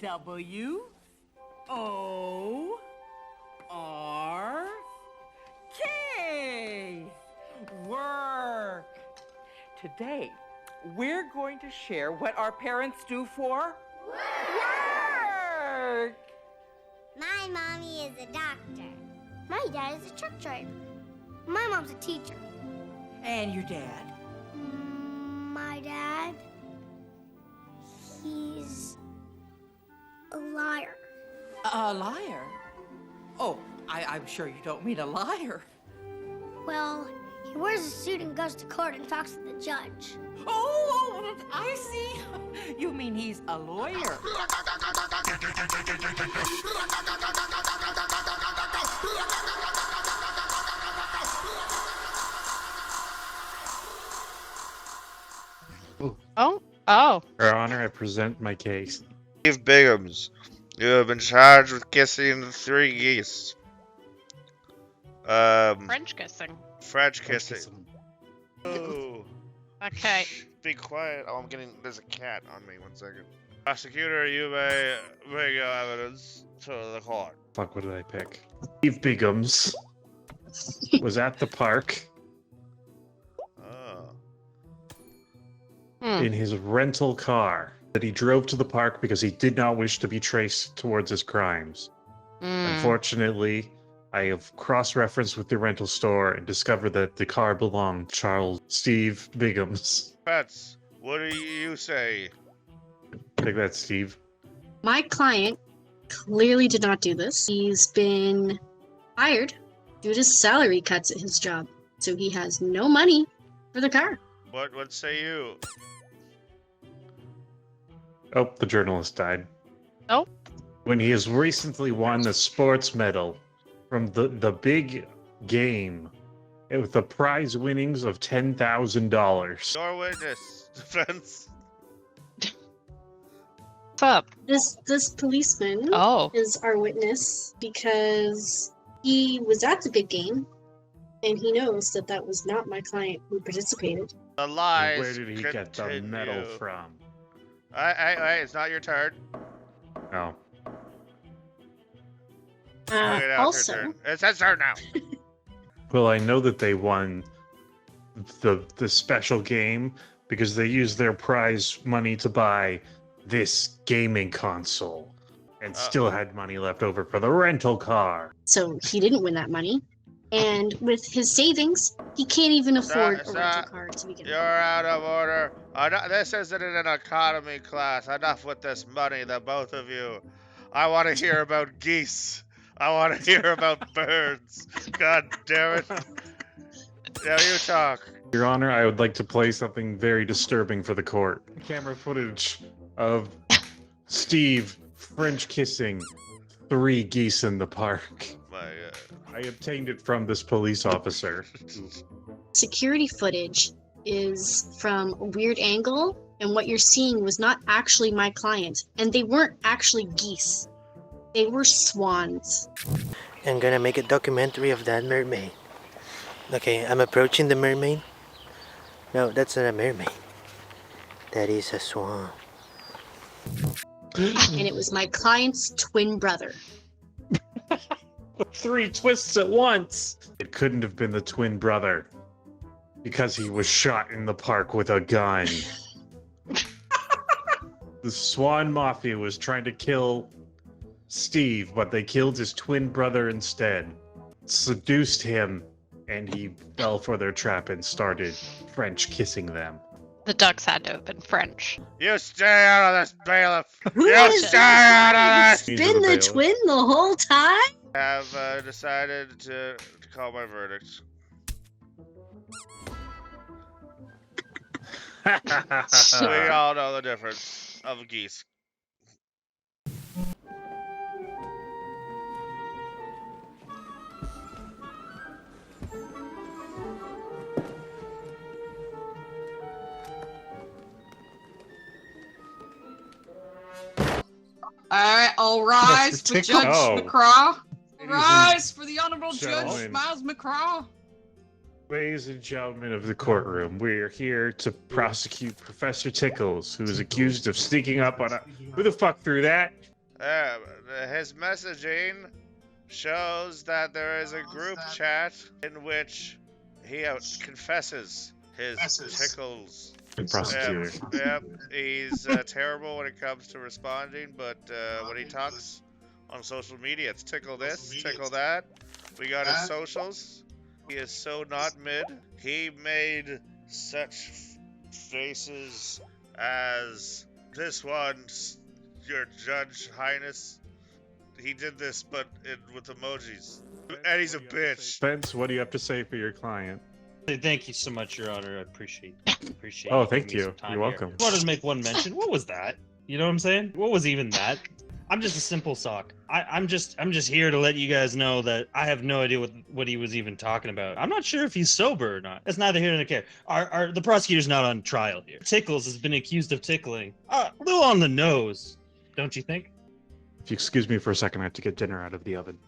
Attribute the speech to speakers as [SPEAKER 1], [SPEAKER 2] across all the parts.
[SPEAKER 1] W O R K. Work. Today, we're going to share what our parents do for work.
[SPEAKER 2] My mommy is a doctor. My dad is a truck driver. My mom's a teacher.
[SPEAKER 1] And your dad?
[SPEAKER 2] My dad, he's a liar.
[SPEAKER 1] A liar? Oh, I'm sure you don't mean a liar.
[SPEAKER 2] Well, he wears a suit and goes to court and talks to the judge.
[SPEAKER 1] Oh, I see. You mean he's a lawyer.
[SPEAKER 3] Oh.
[SPEAKER 4] Your Honor, I present my case.
[SPEAKER 5] Steve Biggums, you have been charged with kissing 3 geese.
[SPEAKER 3] French kissing.
[SPEAKER 5] French kissing. Oh.
[SPEAKER 3] Okay.
[SPEAKER 5] Shh, be quiet. Oh, there's a cat on me. 1 second. Prosecutor, you may bring your evidence to the court.
[SPEAKER 4] Fuck, what did I pick? Steve Biggums was at the park
[SPEAKER 5] Oh.
[SPEAKER 4] in his rental car that he drove to the park because he did not wish to be traced towards his crimes. Unfortunately, I have cross-referenced with the rental store and discovered that the car belonged to Charles Steve Biggums.
[SPEAKER 5] Pets, what do you say?
[SPEAKER 4] Take that, Steve.
[SPEAKER 6] My client clearly did not do this. He's been fired due to salary cuts at his job, so he has no money for the car.
[SPEAKER 5] What say you?
[SPEAKER 4] Oh, the journalist died.
[SPEAKER 3] Oh.
[SPEAKER 4] When he has recently won the sports medal from the big game with the prize winnings of $10,000.
[SPEAKER 5] Your witness, defense.
[SPEAKER 3] What's up?
[SPEAKER 6] This policeman
[SPEAKER 3] Oh.
[SPEAKER 6] is our witness because he was at the big game, and he knows that that was not my client who participated.
[SPEAKER 5] The lies.
[SPEAKER 4] Where did he get the medal
[SPEAKER 5] continue.
[SPEAKER 4] from?
[SPEAKER 5] Hey, it's not your turn.
[SPEAKER 4] Oh.
[SPEAKER 5] Okay, now it's your
[SPEAKER 6] Also,
[SPEAKER 5] turn. It's his turn now.
[SPEAKER 4] Well, I know that they won the special game because they used their prize money to buy this gaming console and still had money left over for the rental car.
[SPEAKER 6] so he didn't win that money, and with his savings, he can't even afford a rental car to begin
[SPEAKER 5] You're
[SPEAKER 6] with.
[SPEAKER 5] out of order. This isn't an economy class. Enough with this money, the both of you. I want to hear about geese. I want to hear about birds. God damn it. Now you talk.
[SPEAKER 4] Your Honor, I would like to play something very disturbing for the court. Camera footage of Steve French kissing 3 geese in the park.
[SPEAKER 5] My
[SPEAKER 4] I obtained it from this police officer.
[SPEAKER 6] Security footage is from a weird angle, and what you're seeing was not actually my client, and they weren't actually geese. They were swans.
[SPEAKER 7] I'm gonna make a documentary of that mermaid. Okay, I'm approaching the mermaid. No, that's not a mermaid. That is a swan.
[SPEAKER 6] And it was my client's twin brother.
[SPEAKER 4] 3 twists at once! It couldn't have been the twin brother because he was shot in the park with a gun. The Swan Mafia was trying to kill Steve, but they killed his twin brother instead. Seduced him, and he fell for their trap and started French kissing them.
[SPEAKER 3] The ducks had to have been French.
[SPEAKER 5] You stay out of this, bailiff.
[SPEAKER 6] Who
[SPEAKER 5] You
[SPEAKER 6] is
[SPEAKER 5] stay out of this.
[SPEAKER 4] He's
[SPEAKER 6] Been
[SPEAKER 4] the
[SPEAKER 6] the
[SPEAKER 4] bailiff.
[SPEAKER 6] twin the whole time?
[SPEAKER 5] I have decided to call my verdict. We all know the difference of geese.
[SPEAKER 8] Alright, all rise for
[SPEAKER 4] Tickle.
[SPEAKER 8] Judge
[SPEAKER 4] Oh.
[SPEAKER 8] McCraw.
[SPEAKER 4] and
[SPEAKER 8] Rise for the Honorable Judge
[SPEAKER 4] gentlemen.
[SPEAKER 8] Miles McCraw.
[SPEAKER 4] Ladies and gentlemen of the courtroom, we are here to prosecute Professor Tickles, who is accused of sneaking up on a... Who the fuck threw that?
[SPEAKER 5] His messaging shows that there is a group chat in which he confesses his tickles.
[SPEAKER 4] Good prosecutor.
[SPEAKER 5] Yep, he's terrible when it comes to responding, but when he talks on social media, it's tickle this, tickle that. We got his socials. He is so not mid. He made such faces as this one, Your Judge Highness. He did this, but with emojis. And he's a bitch.
[SPEAKER 4] Spence, what do you have to say for your client?
[SPEAKER 9] Thank you so much, Your Honor. I appreciate
[SPEAKER 4] Oh,
[SPEAKER 9] you
[SPEAKER 4] thank
[SPEAKER 9] giving me
[SPEAKER 4] you.
[SPEAKER 9] some time
[SPEAKER 4] You're
[SPEAKER 9] here.
[SPEAKER 4] welcome.
[SPEAKER 9] I wanted to make one mention. What was that? You know what I'm saying? What was even that? I'm just a simple sock. I'm just here to let you guys know that I have no idea what he was even talking about. I'm not sure if he's sober or not. That's neither here nor there. The prosecutor's not on trial here. Tickles has been accused of tickling. A little on the nose, don't you think?
[SPEAKER 4] If you excuse me for a second, I have to get dinner out of the oven.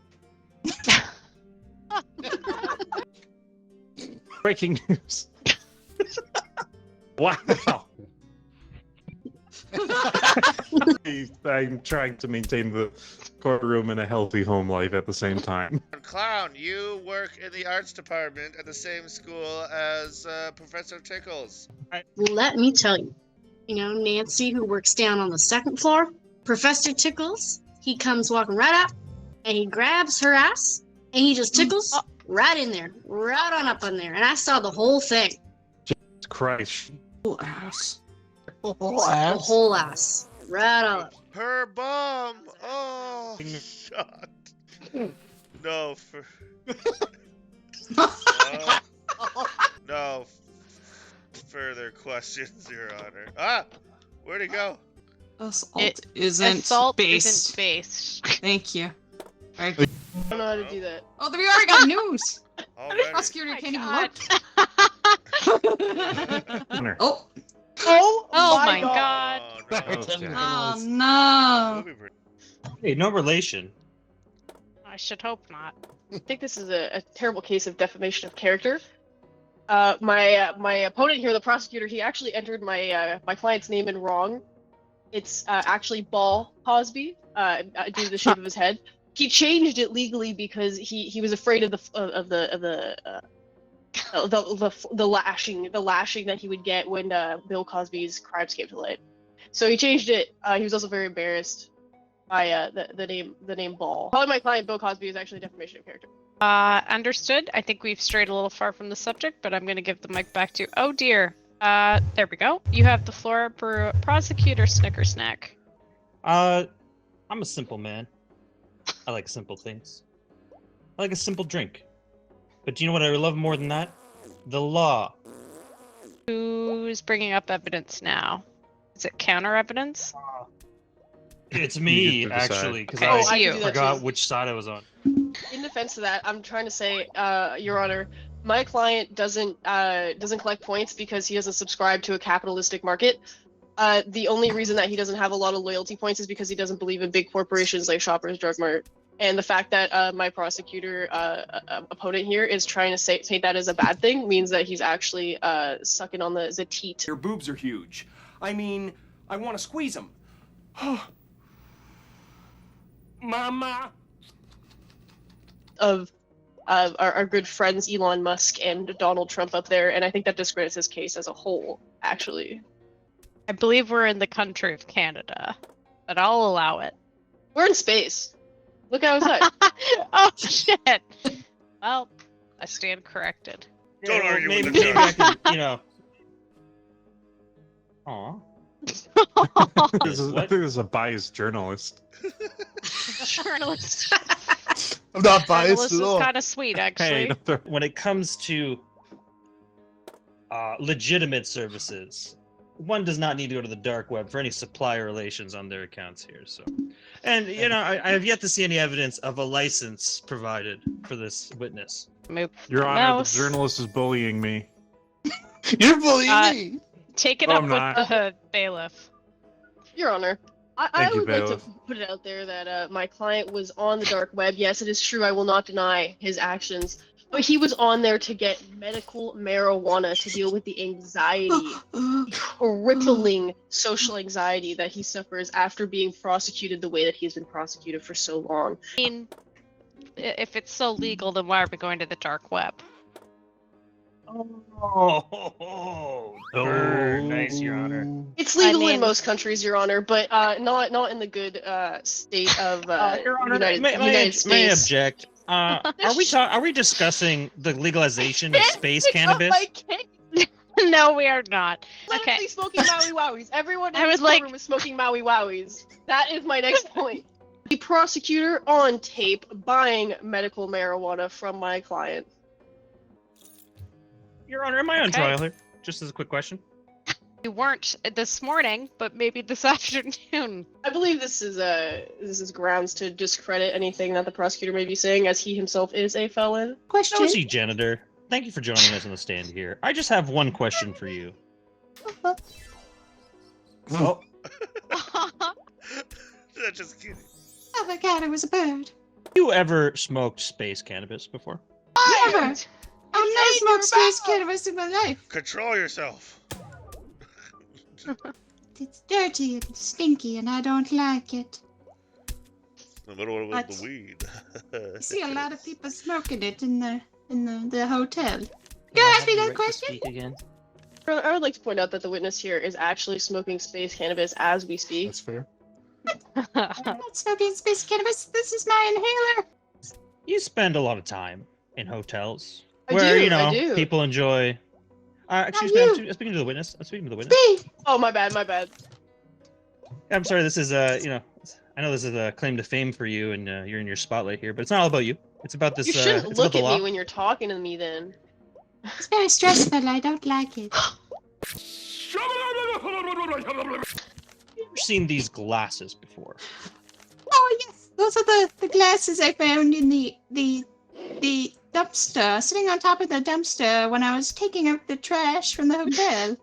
[SPEAKER 4] Breaking news. Wow. I'm trying to maintain the courtroom and a healthy home life at the same time.
[SPEAKER 5] Clown, you work in the arts department at the same school as Professor Tickles.
[SPEAKER 6] Let me tell you, Nancy, who works down on the second floor, Professor Tickles, he comes walking right up, and he grabs her ass, and he just tickles right in there, right on up in there, and I saw the whole thing.
[SPEAKER 4] Jesus Christ.
[SPEAKER 8] Ass.
[SPEAKER 6] The whole ass, right on up.
[SPEAKER 5] Her bum! Oh, shot. No, no further questions, Your Honor. Where'd he go?
[SPEAKER 8] Assault isn't
[SPEAKER 3] Assault
[SPEAKER 8] based.
[SPEAKER 3] isn't based.
[SPEAKER 8] Thank you.
[SPEAKER 10] I don't know how to do that.
[SPEAKER 8] Oh, we already got news.
[SPEAKER 5] Already.
[SPEAKER 8] Prosecutor
[SPEAKER 3] Oh my
[SPEAKER 8] can't even
[SPEAKER 3] God.
[SPEAKER 8] look.
[SPEAKER 4] Dinner.
[SPEAKER 8] Oh.
[SPEAKER 3] Oh my God.
[SPEAKER 5] Oh,
[SPEAKER 4] Okay.
[SPEAKER 8] Oh no.
[SPEAKER 9] Hey, no relation.
[SPEAKER 3] I should hope not.
[SPEAKER 10] I think this is a terrible case of defamation of character. My opponent here, the prosecutor, he actually entered my client's name in wrong. It's actually Ball Cosby, due to the shape of his head. He changed it legally because he was afraid of the lashing that he would get when Bill Cosby's crimes came to light. So he changed it. He was also very embarrassed by the name Ball. Calling my client Bill Cosby is actually defamation of character.
[SPEAKER 3] Understood. I think we've strayed a little far from the subject, but I'm going to give the mic back to you. Oh dear. There we go. You have the floor, prosecutor Snickersnack.
[SPEAKER 9] I'm a simple man. I like simple things. I like a simple drink. But do you know what I love more than that? The law.
[SPEAKER 3] Who's bringing up evidence now? Is it counter evidence?
[SPEAKER 9] It's
[SPEAKER 4] You
[SPEAKER 9] me,
[SPEAKER 4] get to decide.
[SPEAKER 9] actually, because
[SPEAKER 3] Okay,
[SPEAKER 10] Oh,
[SPEAKER 3] it's
[SPEAKER 10] I
[SPEAKER 3] you.
[SPEAKER 10] can do that
[SPEAKER 9] forgot
[SPEAKER 10] too.
[SPEAKER 9] which side I was on.
[SPEAKER 10] In defense of that, I'm trying to say, Your Honor, my client doesn't collect points because he doesn't subscribe to a capitalistic market. The only reason that he doesn't have a lot of loyalty points is because he doesn't believe in big corporations like Shoppers Drug Mart. And the fact that my prosecutor opponent here is trying to paint that as a bad thing means that he's actually sucking on the teat.
[SPEAKER 11] Your boobs are huge. I mean, I want to squeeze them. Mama.
[SPEAKER 10] Of our good friends Elon Musk and Donald Trump up there, and I think that discredits his case as a whole, actually.
[SPEAKER 3] I believe we're in the country of Canada, but I'll allow it.
[SPEAKER 10] We're in space. Look outside.
[SPEAKER 3] Oh shit! Well, I stand corrected.
[SPEAKER 5] Don't
[SPEAKER 9] Yeah,
[SPEAKER 5] argue with
[SPEAKER 9] maybe,
[SPEAKER 5] the
[SPEAKER 9] maybe I
[SPEAKER 5] judge.
[SPEAKER 9] could, Aw.
[SPEAKER 4] I think this is a biased journalist.
[SPEAKER 3] Journalist.
[SPEAKER 7] I'm not biased
[SPEAKER 3] Journalist
[SPEAKER 7] at
[SPEAKER 3] is
[SPEAKER 7] all.
[SPEAKER 3] kind of sweet, actually.
[SPEAKER 4] Hey,
[SPEAKER 9] When it comes to legitimate services, one does not need to go to the dark web for any supplier relations on their accounts here. So, and I have yet to see any evidence of a license provided for this witness.
[SPEAKER 3] Move.
[SPEAKER 4] Your Honor,
[SPEAKER 3] Mouse.
[SPEAKER 4] the journalist is bullying me.
[SPEAKER 7] You're bullying
[SPEAKER 3] Uh,
[SPEAKER 7] me.
[SPEAKER 3] Take it
[SPEAKER 4] No,
[SPEAKER 3] up
[SPEAKER 4] I'm
[SPEAKER 3] with
[SPEAKER 4] not.
[SPEAKER 3] the bailiff.
[SPEAKER 10] Your Honor, I
[SPEAKER 4] Thank you,
[SPEAKER 10] would like to
[SPEAKER 4] bailiff.
[SPEAKER 10] put it out there that my client was on the dark web. Yes, it is true. I will not deny his actions. But he was on there to get medical marijuana to deal with the anxiety, the crippling social anxiety that he suffers after being prosecuted the way that he's been prosecuted for so long.
[SPEAKER 3] I mean, if it's so legal, then why are we going to the dark web?
[SPEAKER 9] Oh, nice, Your Honor.
[SPEAKER 10] It's legal
[SPEAKER 3] I mean-
[SPEAKER 10] in most countries, Your Honor, but not in the good state of
[SPEAKER 9] Your Honor,
[SPEAKER 10] United
[SPEAKER 9] may I
[SPEAKER 10] States.
[SPEAKER 9] object? Are we discussing the legalization of space cannabis?
[SPEAKER 3] No, we are not.
[SPEAKER 10] Literally
[SPEAKER 3] Okay.
[SPEAKER 10] smoking Maui Wowies. Everyone in
[SPEAKER 3] I
[SPEAKER 10] this
[SPEAKER 3] was like-
[SPEAKER 10] courtroom is smoking Maui Wowies. That is my next point. The prosecutor on tape buying medical marijuana from my client.
[SPEAKER 9] Your Honor, am I on
[SPEAKER 3] Okay.
[SPEAKER 9] trial here? Just as a quick question.
[SPEAKER 3] We weren't this morning, but maybe this afternoon.
[SPEAKER 10] I believe this is grounds to discredit anything that the prosecutor may be saying, as he himself is a felon.
[SPEAKER 6] Question.
[SPEAKER 9] Noisy janitor, thank you for joining us on the stand here. I just have one question for you. Oh,
[SPEAKER 5] Just kidding.
[SPEAKER 6] Oh my god, it was a bird.
[SPEAKER 9] you ever smoked space cannabis before?
[SPEAKER 6] Never. I've never smoked space cannabis in my life.
[SPEAKER 5] Control yourself.
[SPEAKER 6] It's dirty and stinky, and I don't like it.
[SPEAKER 5] The middle of
[SPEAKER 6] What?
[SPEAKER 5] the weed.
[SPEAKER 6] I see a lot of people smoking it in the hotel. You ask me that question?
[SPEAKER 9] Again?
[SPEAKER 10] I would like to point out that the witness here is actually smoking space cannabis as we speak.
[SPEAKER 4] That's fair.
[SPEAKER 6] I'm not smoking space cannabis. This is my inhaler.
[SPEAKER 9] You spend a lot of time in hotels
[SPEAKER 10] I
[SPEAKER 9] where
[SPEAKER 10] do, I do.
[SPEAKER 9] people enjoy. Excuse
[SPEAKER 6] Not
[SPEAKER 9] me,
[SPEAKER 6] you.
[SPEAKER 9] I'm speaking to the witness. I'm speaking to the witness.
[SPEAKER 6] Me.
[SPEAKER 10] Oh, my bad, my bad.
[SPEAKER 9] I'm sorry. This is I know this is a claim to fame for you, and you're in your spotlight here, but it's not all about you. It's about this.
[SPEAKER 10] You shouldn't
[SPEAKER 9] it's
[SPEAKER 10] look
[SPEAKER 9] about the
[SPEAKER 10] at
[SPEAKER 9] law.
[SPEAKER 10] me when you're talking to me then.
[SPEAKER 6] It's very stressful. I don't like it.
[SPEAKER 9] You ever seen these glasses before?
[SPEAKER 6] Oh yes, those are the glasses I found in the dumpster, sitting on top of the dumpster when I was taking out the trash from the hotel.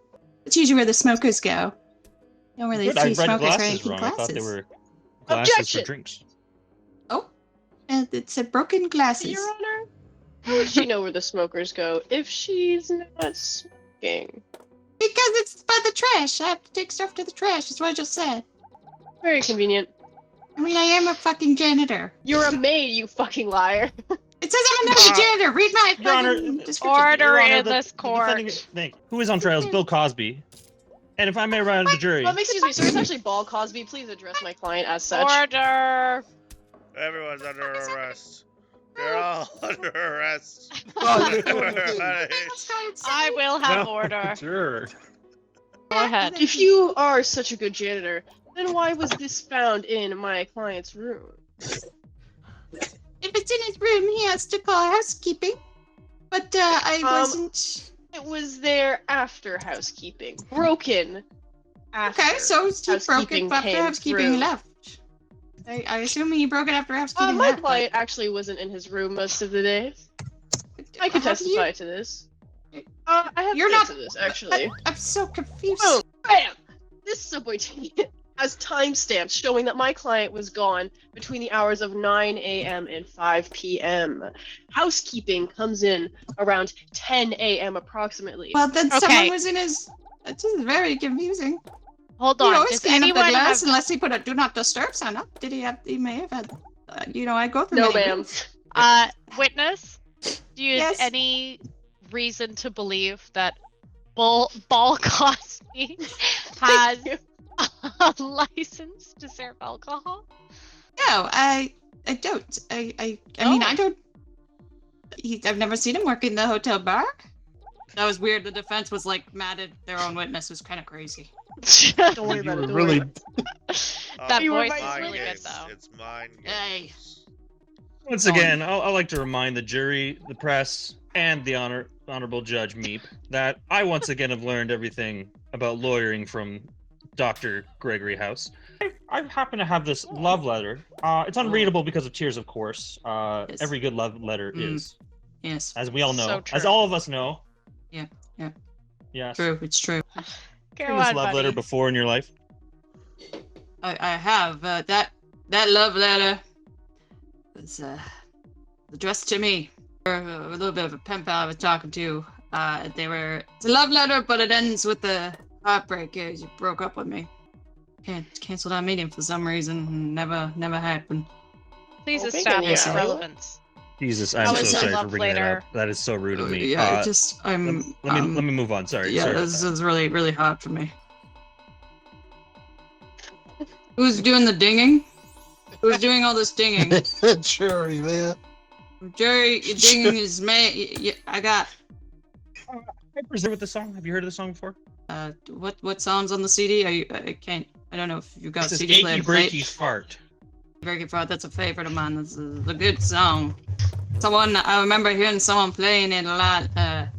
[SPEAKER 6] It's usually where the smokers go. You don't really
[SPEAKER 9] Good, I
[SPEAKER 6] see
[SPEAKER 9] read
[SPEAKER 6] smokers
[SPEAKER 9] glasses
[SPEAKER 6] wearing
[SPEAKER 9] wrong. I thought they
[SPEAKER 6] glasses.
[SPEAKER 9] were glasses
[SPEAKER 10] Objection!
[SPEAKER 9] for drinks.
[SPEAKER 6] Oh, and it's a broken glasses.
[SPEAKER 10] Your Honor, how would she know where the smokers go if she's not smoking?
[SPEAKER 6] Because it's by the trash. I have to take stuff to the trash. That's what I just said.
[SPEAKER 10] Very convenient.
[SPEAKER 6] I mean, I am a fucking janitor.
[SPEAKER 10] You're a maid, you fucking liar.
[SPEAKER 6] It says I'm a nosy janitor. Read my
[SPEAKER 9] Your Honor,
[SPEAKER 6] fucking description.
[SPEAKER 3] Order
[SPEAKER 9] Your Honor,
[SPEAKER 3] in this court.
[SPEAKER 9] Who is on trial is Bill Cosby. And if I may run the jury,
[SPEAKER 10] Excuse me, sir, it's actually Ball Cosby. Please address my client as such.
[SPEAKER 3] Order.
[SPEAKER 5] Everyone's under arrest. You're all under arrest.
[SPEAKER 4] Oh,
[SPEAKER 3] I will have order.
[SPEAKER 4] Sure.
[SPEAKER 3] Go ahead.
[SPEAKER 10] If you are such a good janitor, then why was this found in my client's room?
[SPEAKER 6] If it's in his room, he has to call housekeeping. But I wasn't.
[SPEAKER 10] It was there after housekeeping. Broken. After
[SPEAKER 6] Okay, so he broke
[SPEAKER 10] housekeeping
[SPEAKER 6] it after
[SPEAKER 10] came
[SPEAKER 6] housekeeping
[SPEAKER 10] through.
[SPEAKER 6] left. I assume he broke it after housekeeping
[SPEAKER 10] My
[SPEAKER 6] left.
[SPEAKER 10] client actually wasn't in his room most of the day. I can
[SPEAKER 6] Have
[SPEAKER 10] testify
[SPEAKER 6] you?
[SPEAKER 10] to this. I have
[SPEAKER 6] You're
[SPEAKER 10] proof
[SPEAKER 6] not-
[SPEAKER 10] of this, actually.
[SPEAKER 6] I'm so confused.
[SPEAKER 10] Oh, bam! This subway ticket has timestamps showing that my client was gone between the hours of 9 a.m. and 5 p.m. Housekeeping comes in around 10 a.m. approximately.
[SPEAKER 6] Well, then
[SPEAKER 3] Okay.
[SPEAKER 6] someone was in his. This is very confusing.
[SPEAKER 3] Hold
[SPEAKER 6] You
[SPEAKER 3] on.
[SPEAKER 6] always
[SPEAKER 3] Does
[SPEAKER 6] clean up the
[SPEAKER 3] anyone
[SPEAKER 6] glass
[SPEAKER 3] have...
[SPEAKER 6] unless he put a do not disturb sign up. Did he have? He may have had. I go through.
[SPEAKER 10] No,
[SPEAKER 6] many
[SPEAKER 10] ma'am.
[SPEAKER 6] rooms.
[SPEAKER 3] Witness? Do you
[SPEAKER 6] Yes.
[SPEAKER 3] have any reason to believe that Ball Cosby has a license to serve alcohol?
[SPEAKER 6] No, I don't. I mean,
[SPEAKER 3] Oh.
[SPEAKER 6] I don't. I've never seen him work in the hotel bar. That was weird. The defense was like mad at their own witness. It was kind of crazy.
[SPEAKER 10] Don't worry
[SPEAKER 4] You
[SPEAKER 10] about
[SPEAKER 4] were
[SPEAKER 10] it. Don't
[SPEAKER 4] really.
[SPEAKER 10] worry.
[SPEAKER 3] That
[SPEAKER 10] You were
[SPEAKER 3] voice
[SPEAKER 10] my
[SPEAKER 3] is
[SPEAKER 5] Mind
[SPEAKER 3] really good,
[SPEAKER 5] games.
[SPEAKER 3] though.
[SPEAKER 5] It's mind
[SPEAKER 6] Hey.
[SPEAKER 5] games.
[SPEAKER 9] once again, I'd like to remind the jury, the press, and the honorable Judge Meep that I once again have learned everything about lawyering from Dr. Gregory House. I happen to have this love letter. It's unreadable because of tears, of course.
[SPEAKER 6] Yes.
[SPEAKER 9] Every good love letter
[SPEAKER 6] Mm.
[SPEAKER 9] is,
[SPEAKER 6] Yes.
[SPEAKER 9] as we all know,
[SPEAKER 3] So true.
[SPEAKER 9] as all of us know.
[SPEAKER 6] Yeah, yeah.
[SPEAKER 9] Yes.
[SPEAKER 6] True. It's true.
[SPEAKER 3] Go
[SPEAKER 9] Heard this
[SPEAKER 3] on,
[SPEAKER 9] love
[SPEAKER 3] buddy.
[SPEAKER 9] letter before in your life?
[SPEAKER 6] I have that love letter was addressed to me
[SPEAKER 8] A little bit of a pen pal I was talking to. It's a love letter, but it ends with a heartbreak. Yeah, you broke up with me. Canceled our meeting for some reason. Never happened.
[SPEAKER 3] Please
[SPEAKER 10] Well,
[SPEAKER 3] establish
[SPEAKER 10] yeah.
[SPEAKER 3] relevance.
[SPEAKER 9] Jesus,
[SPEAKER 3] How
[SPEAKER 9] I'm so
[SPEAKER 3] is your
[SPEAKER 9] sorry for
[SPEAKER 3] love
[SPEAKER 9] bringing that
[SPEAKER 3] later?
[SPEAKER 9] up. That is so rude of me.
[SPEAKER 8] Yeah,
[SPEAKER 9] let me move on. Sorry.
[SPEAKER 8] Yeah,
[SPEAKER 9] sorry about
[SPEAKER 8] this
[SPEAKER 9] that.
[SPEAKER 8] is really, really hard for me. Who's doing the dinging? Who's doing all this dinging?
[SPEAKER 7] Jerry, man.
[SPEAKER 8] Jerry, your dinging is I got.
[SPEAKER 9] I presume with the song. Have you heard of the song before?
[SPEAKER 8] What songs on the CD? I don't know if you've got
[SPEAKER 9] This is
[SPEAKER 8] CD player.
[SPEAKER 9] Achy Breaky Fart.
[SPEAKER 8] Breaky Fart, that's a favorite of mine. This is a good song. I remember hearing someone playing it a lot at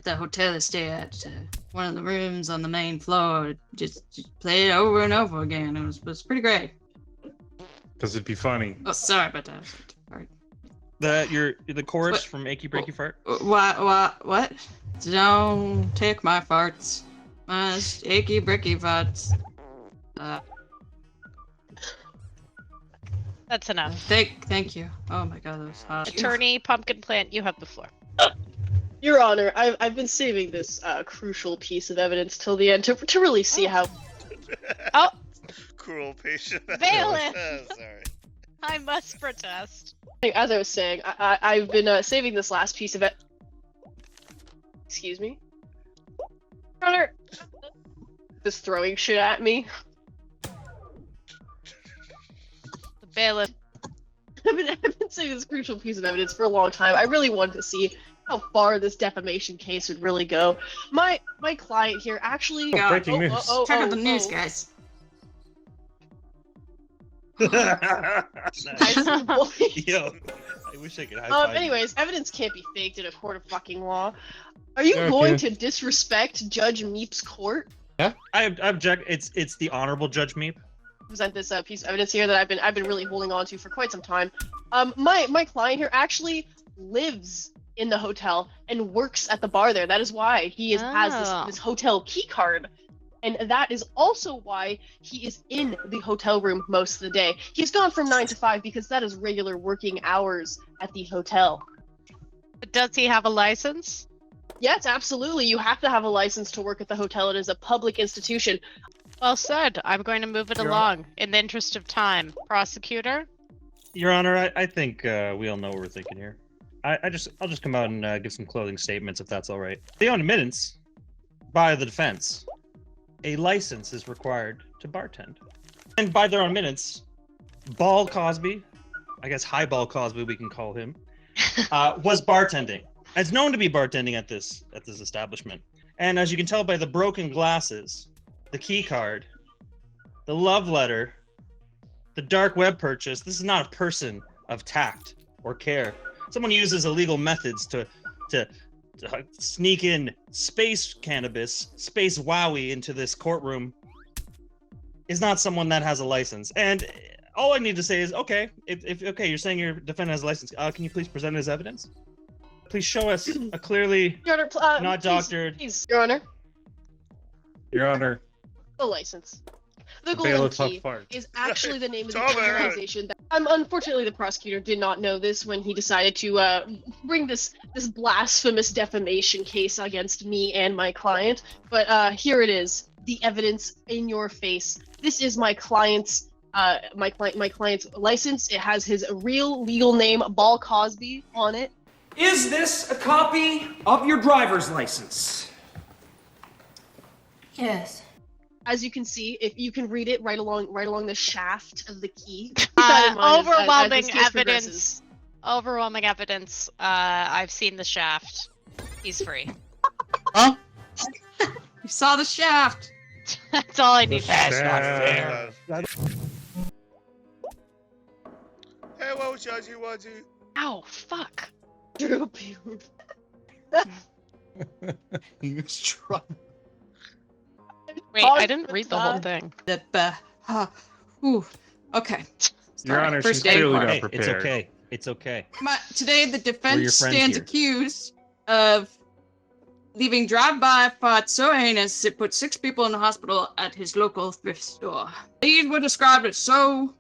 [SPEAKER 8] the hotel I stay at. One of the rooms on the main floor. Just play it over and over again. It was pretty great.
[SPEAKER 4] Because it'd be funny.
[SPEAKER 8] Oh, sorry about that. Sorry.
[SPEAKER 9] The chorus
[SPEAKER 8] What?
[SPEAKER 9] from Achy Breaky Fart.
[SPEAKER 8] What? Don't take my farts. My achy breaky farts.
[SPEAKER 3] That's enough.
[SPEAKER 8] Thank you. Oh my god, that was hot.
[SPEAKER 3] Attorney Pumpkin Plant, you have the floor.
[SPEAKER 10] Your Honor, I've been saving this crucial piece of evidence till the end to really see how.
[SPEAKER 3] Oh,
[SPEAKER 5] Cruel patient.
[SPEAKER 3] Valen!
[SPEAKER 5] Sorry.
[SPEAKER 3] I must protest.
[SPEAKER 10] As I was saying, I've been saving this last piece of it. Excuse me, Your Honor. Just throwing shit at me.
[SPEAKER 3] The bailiff.
[SPEAKER 10] I've been saving this crucial piece of evidence for a long time. I really wanted to see how far this defamation case would really go. My client here actually got
[SPEAKER 4] breaking news.
[SPEAKER 8] Check out the news, guys.
[SPEAKER 10] Nice boy.
[SPEAKER 9] Yo, I wish I could high five.
[SPEAKER 10] Anyways, evidence can't be faked in a court of fucking law. Are you
[SPEAKER 4] Okay.
[SPEAKER 10] going to disrespect Judge Meep's court?
[SPEAKER 9] I object. It's the Honorable Judge Meep.
[SPEAKER 10] Present this piece of evidence here that I've been really holding on to for quite some time. My client here actually lives in the hotel and works at the bar there. That is why he has this hotel key card. And that is also why he is in the hotel room most of the day. He's gone from 9 to 5 because that is regular working hours at the hotel.
[SPEAKER 3] But does he have a license?
[SPEAKER 10] Yes, absolutely. You have to have a license to work at the hotel. It is a public institution.
[SPEAKER 3] Well said. I'm going to move it along in the interest of time. Prosecutor?
[SPEAKER 9] Your Honor, I think we all know what we're thinking here. I'll just come out and give some closing statements if that's all right. The admittance by the defense, a license is required to bartend, and by their own admittance, Ball Cosby, I guess Highball Cosby we can call him, was bartending. It's known to be bartending at this establishment, and as you can tell by the broken glasses, the key card, the love letter, the dark web purchase, this is not a person of tact or care. Someone uses illegal methods to sneak in space cannabis, space wowie into this courtroom is not someone that has a license. And all I need to say is, okay, if you're saying your defendant has a license, can you please present his evidence? Please show us a clearly
[SPEAKER 10] Your Honor,
[SPEAKER 9] not doctored.
[SPEAKER 10] Please, Your Honor,
[SPEAKER 4] Your Honor.
[SPEAKER 10] the license. The
[SPEAKER 4] Bailiff
[SPEAKER 10] Golden Key
[SPEAKER 4] Huff Fart.
[SPEAKER 10] is actually the name of the
[SPEAKER 5] Tell me.
[SPEAKER 10] organization. Unfortunately, the prosecutor did not know this when he decided to bring this blasphemous defamation case against me and my client. But here it is, the evidence in your face. This is my client's client's license. It has his real legal name, Ball Cosby, on it.
[SPEAKER 11] Is this a copy of your driver's license?
[SPEAKER 2] Yes.
[SPEAKER 10] As you can see, if you can read it right along the shaft of the key. Keep that in mind as
[SPEAKER 3] Overwhelming
[SPEAKER 10] this case progresses.
[SPEAKER 3] evidence. Overwhelming evidence. I've seen the shaft. He's free.
[SPEAKER 8] You saw the shaft.
[SPEAKER 3] That's all I need.
[SPEAKER 4] That's not fair.
[SPEAKER 5] Hey, whoa, Judgy Wudgy.
[SPEAKER 3] Ow, fuck.
[SPEAKER 10] Droopy.
[SPEAKER 7] He was trying.
[SPEAKER 3] Wait, I didn't read the whole thing.
[SPEAKER 8] Okay.
[SPEAKER 4] Your Honor, she's
[SPEAKER 8] First day.
[SPEAKER 4] clearly not
[SPEAKER 9] Hey,
[SPEAKER 4] prepared.
[SPEAKER 9] it's okay. It's okay.
[SPEAKER 8] Today, the
[SPEAKER 9] We're your
[SPEAKER 8] defense
[SPEAKER 9] friends
[SPEAKER 8] stands
[SPEAKER 9] here.
[SPEAKER 8] accused of leaving drive-by farts so heinous it put 6 people in the hospital at his local thrift store. These were described as so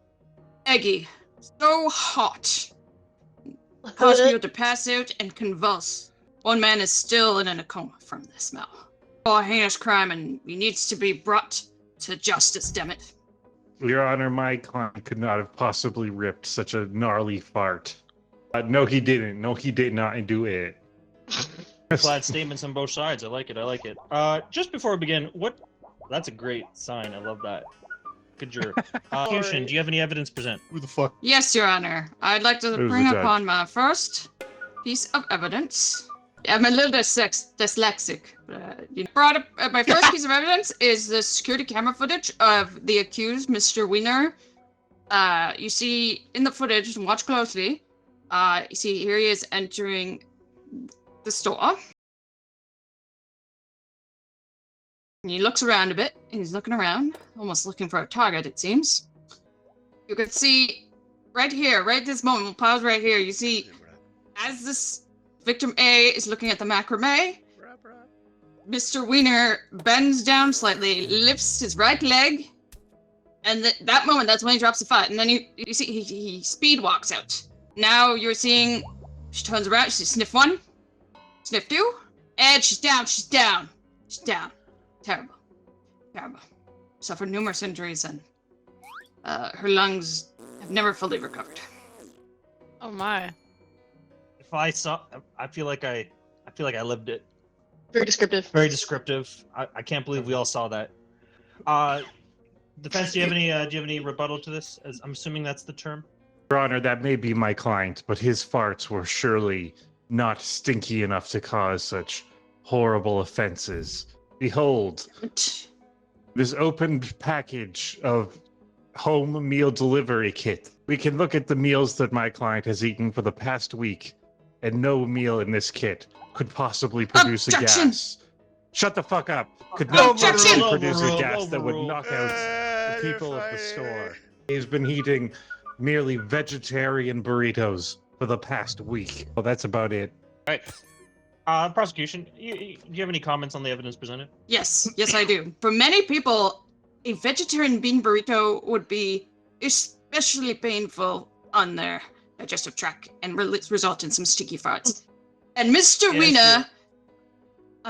[SPEAKER 8] eggy, so hot, cause people to pass out and convulse. One man is still in a coma from the smell. A heinous crime, and he needs to be brought to justice, dammit.
[SPEAKER 4] Your Honor, my client could not have possibly ripped such a gnarly fart. No, he didn't. No, he did not do it.
[SPEAKER 9] Glad statements on both sides. I like it. I like it. Just before we begin, that's a great sign. I love that. Good jerk. Fusion, do you have any evidence to present?
[SPEAKER 4] Who the fuck?
[SPEAKER 8] Yes, Your Honor. I'd like to
[SPEAKER 4] Who's
[SPEAKER 8] bring
[SPEAKER 4] the judge?
[SPEAKER 8] upon my first piece of evidence. I'm a little dyslexic. Brought up, my first piece of evidence is the security camera footage of the accused, Mr. Wiener. You see in the footage, watch closely. You see here he is entering the store. And he looks around a bit. He's looking around, almost looking for a target, it seems. You can see right here, right this moment, we'll pause right here. You see, as this victim A is looking at the macrame, Mr. Wiener bends down slightly, lifts his right leg, and that moment, that's when he drops the fight. And then you see he speed walks out. Now you're seeing, she turns around, she sniff one, sniff two, and she's down. Terrible. Suffered numerous injuries, and her lungs have never fully recovered.
[SPEAKER 3] Oh my.
[SPEAKER 9] If I saw, I feel like I lived it.
[SPEAKER 10] Very descriptive.
[SPEAKER 9] Very descriptive. I can't believe we all saw that. Defense, do you have any rebuttal to this? As I'm assuming that's the term.
[SPEAKER 4] Your Honor, that may be my client, but his farts were surely not stinky enough to cause such horrible offenses. Behold, this opened package of home meal delivery kit. We can look at the meals that my client has eaten for the past week, and no meal in this kit could possibly produce a gas. Shut the fuck up. Could not possibly produce a gas that would knock out the people of the store. He's been eating merely vegetarian burritos for the past week. Well, that's about it.
[SPEAKER 9] All right. Prosecution, do you have any comments on the evidence presented?
[SPEAKER 8] Yes, I do. For many people, a vegetarian bean burrito would be especially painful on their digestive tract and result in some sticky farts. And Mr. Wiener,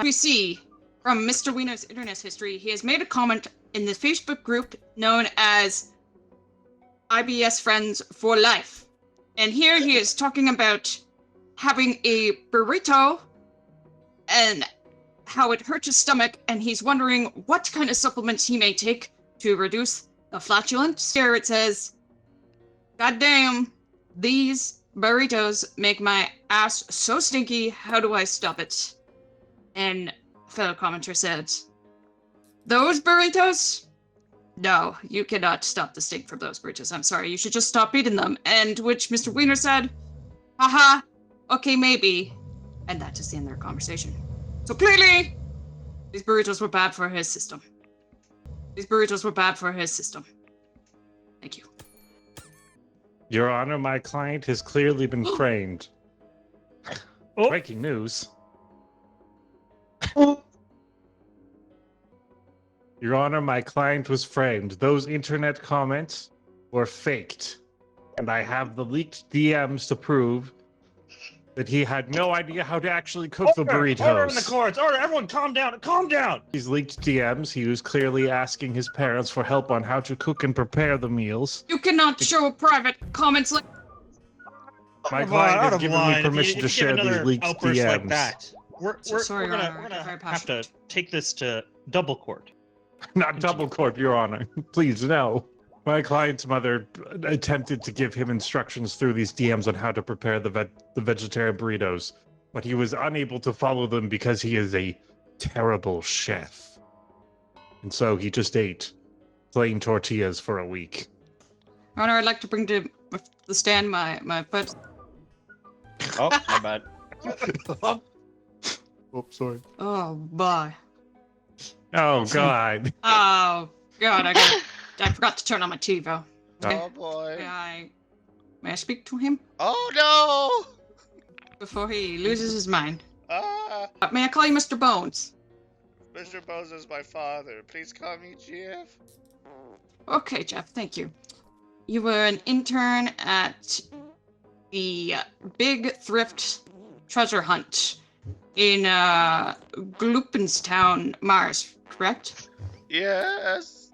[SPEAKER 8] we see from Mr. Wiener's internet history, he has made a comment in the Facebook group known as IBS Friends for Life. And here he is talking about having a burrito and how it hurts his stomach, and he's wondering what kind of supplements he may take to reduce the flatulence. Here it says, "God damn, these burritos make my ass so stinky, how do I stop it?" And a fellow commenter said, "Those burritos? No, you cannot stop the stink from those burritos. I'm sorry, you should just stop eating them." And which Mr. Wiener said, "Haha, okay, maybe." And that is the end of their conversation. So clearly, these burritos were bad for his system. Thank you.
[SPEAKER 4] Your Honor, my client has clearly been framed. Breaking news. Your Honor, my client was framed. Those internet comments were faked. And I have the leaked DMs to prove that he had no idea how to actually cook the burritos.
[SPEAKER 9] Order in the courts! Order! Everyone calm down! Calm down!
[SPEAKER 4] These leaked DMs, he was clearly asking his parents for help on how to cook and prepare the meals.
[SPEAKER 8] You cannot show private comments like...
[SPEAKER 4] My client has given me permission to share these leaked DMs.
[SPEAKER 9] Like that, we're
[SPEAKER 8] Sorry,
[SPEAKER 9] gonna have to take this to double court.
[SPEAKER 4] Not double court, Your Honor. Please, no. My client's mother attempted to give him instructions through these DMs on how to prepare the vegetarian burritos, but he was unable to follow them because he is a terrible chef. And so he just ate plain tortillas for a week.
[SPEAKER 8] Your Honor, I'd like to bring to the stand my foot.
[SPEAKER 9] Oh, my bad.
[SPEAKER 4] Oh, sorry.
[SPEAKER 8] Oh, boy.
[SPEAKER 4] Oh, God.
[SPEAKER 8] Oh, God, I forgot to turn on my TiVo.
[SPEAKER 5] Oh boy.
[SPEAKER 8] May I speak to him?
[SPEAKER 5] Oh no!
[SPEAKER 8] Before he loses his mind.
[SPEAKER 5] Ah!
[SPEAKER 8] May I call you Mr. Bones?
[SPEAKER 5] Mr. Bones is my father. Please call me Jeff.
[SPEAKER 8] Okay, Jeff, thank you. You were an intern at the big thrift treasure hunt in Gloopenstown, Mars, correct?
[SPEAKER 5] Yes.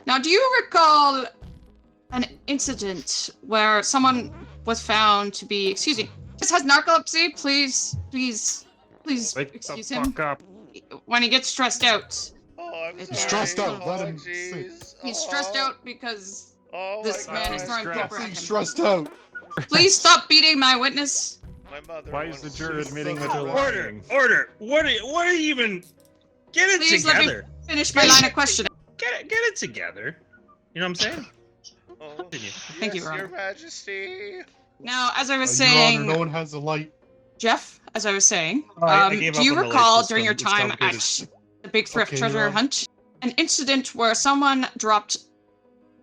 [SPEAKER 8] Now, do you recall an incident where someone was found to be, excuse me, this has narcolepsy? Please
[SPEAKER 4] Wake
[SPEAKER 8] excuse
[SPEAKER 4] the
[SPEAKER 8] him.
[SPEAKER 4] fuck up.
[SPEAKER 8] When he gets stressed out.
[SPEAKER 5] Oh, I'm
[SPEAKER 8] He's
[SPEAKER 5] sorry.
[SPEAKER 12] stressed out. Let
[SPEAKER 5] Oh,
[SPEAKER 12] him
[SPEAKER 5] jeez.
[SPEAKER 8] He's stressed out because this
[SPEAKER 5] my
[SPEAKER 8] man is
[SPEAKER 5] God.
[SPEAKER 8] throwing
[SPEAKER 4] Stressed.
[SPEAKER 8] paper at
[SPEAKER 12] He's
[SPEAKER 8] him.
[SPEAKER 12] stressed out.
[SPEAKER 8] Please stop beating my witness.
[SPEAKER 5] My mother.
[SPEAKER 4] Why is the
[SPEAKER 5] wants
[SPEAKER 4] juror
[SPEAKER 5] to-
[SPEAKER 4] admitting that they're
[SPEAKER 9] Order,
[SPEAKER 4] lying?
[SPEAKER 9] order. What are you even? Get it
[SPEAKER 8] Please let me
[SPEAKER 9] together.
[SPEAKER 8] finish my line of questioning.
[SPEAKER 9] Get it together. You know what I'm saying?
[SPEAKER 5] Oh,
[SPEAKER 9] Continue.
[SPEAKER 8] Thank you,
[SPEAKER 5] yes,
[SPEAKER 8] Your
[SPEAKER 5] Your
[SPEAKER 8] Honor.
[SPEAKER 5] Majesty.
[SPEAKER 8] Now, as I was
[SPEAKER 12] Your
[SPEAKER 8] saying,
[SPEAKER 12] Honor, no one has a light.
[SPEAKER 8] Jeff, as I was saying,
[SPEAKER 9] I gave
[SPEAKER 8] do
[SPEAKER 9] up
[SPEAKER 8] you
[SPEAKER 9] on the
[SPEAKER 8] recall
[SPEAKER 9] light
[SPEAKER 8] during your
[SPEAKER 9] system. It's
[SPEAKER 8] time
[SPEAKER 9] complicated.
[SPEAKER 8] at the Big Thrift
[SPEAKER 12] Okay,
[SPEAKER 8] Treasure
[SPEAKER 12] Your Honor.
[SPEAKER 8] Hunt, an incident where someone dropped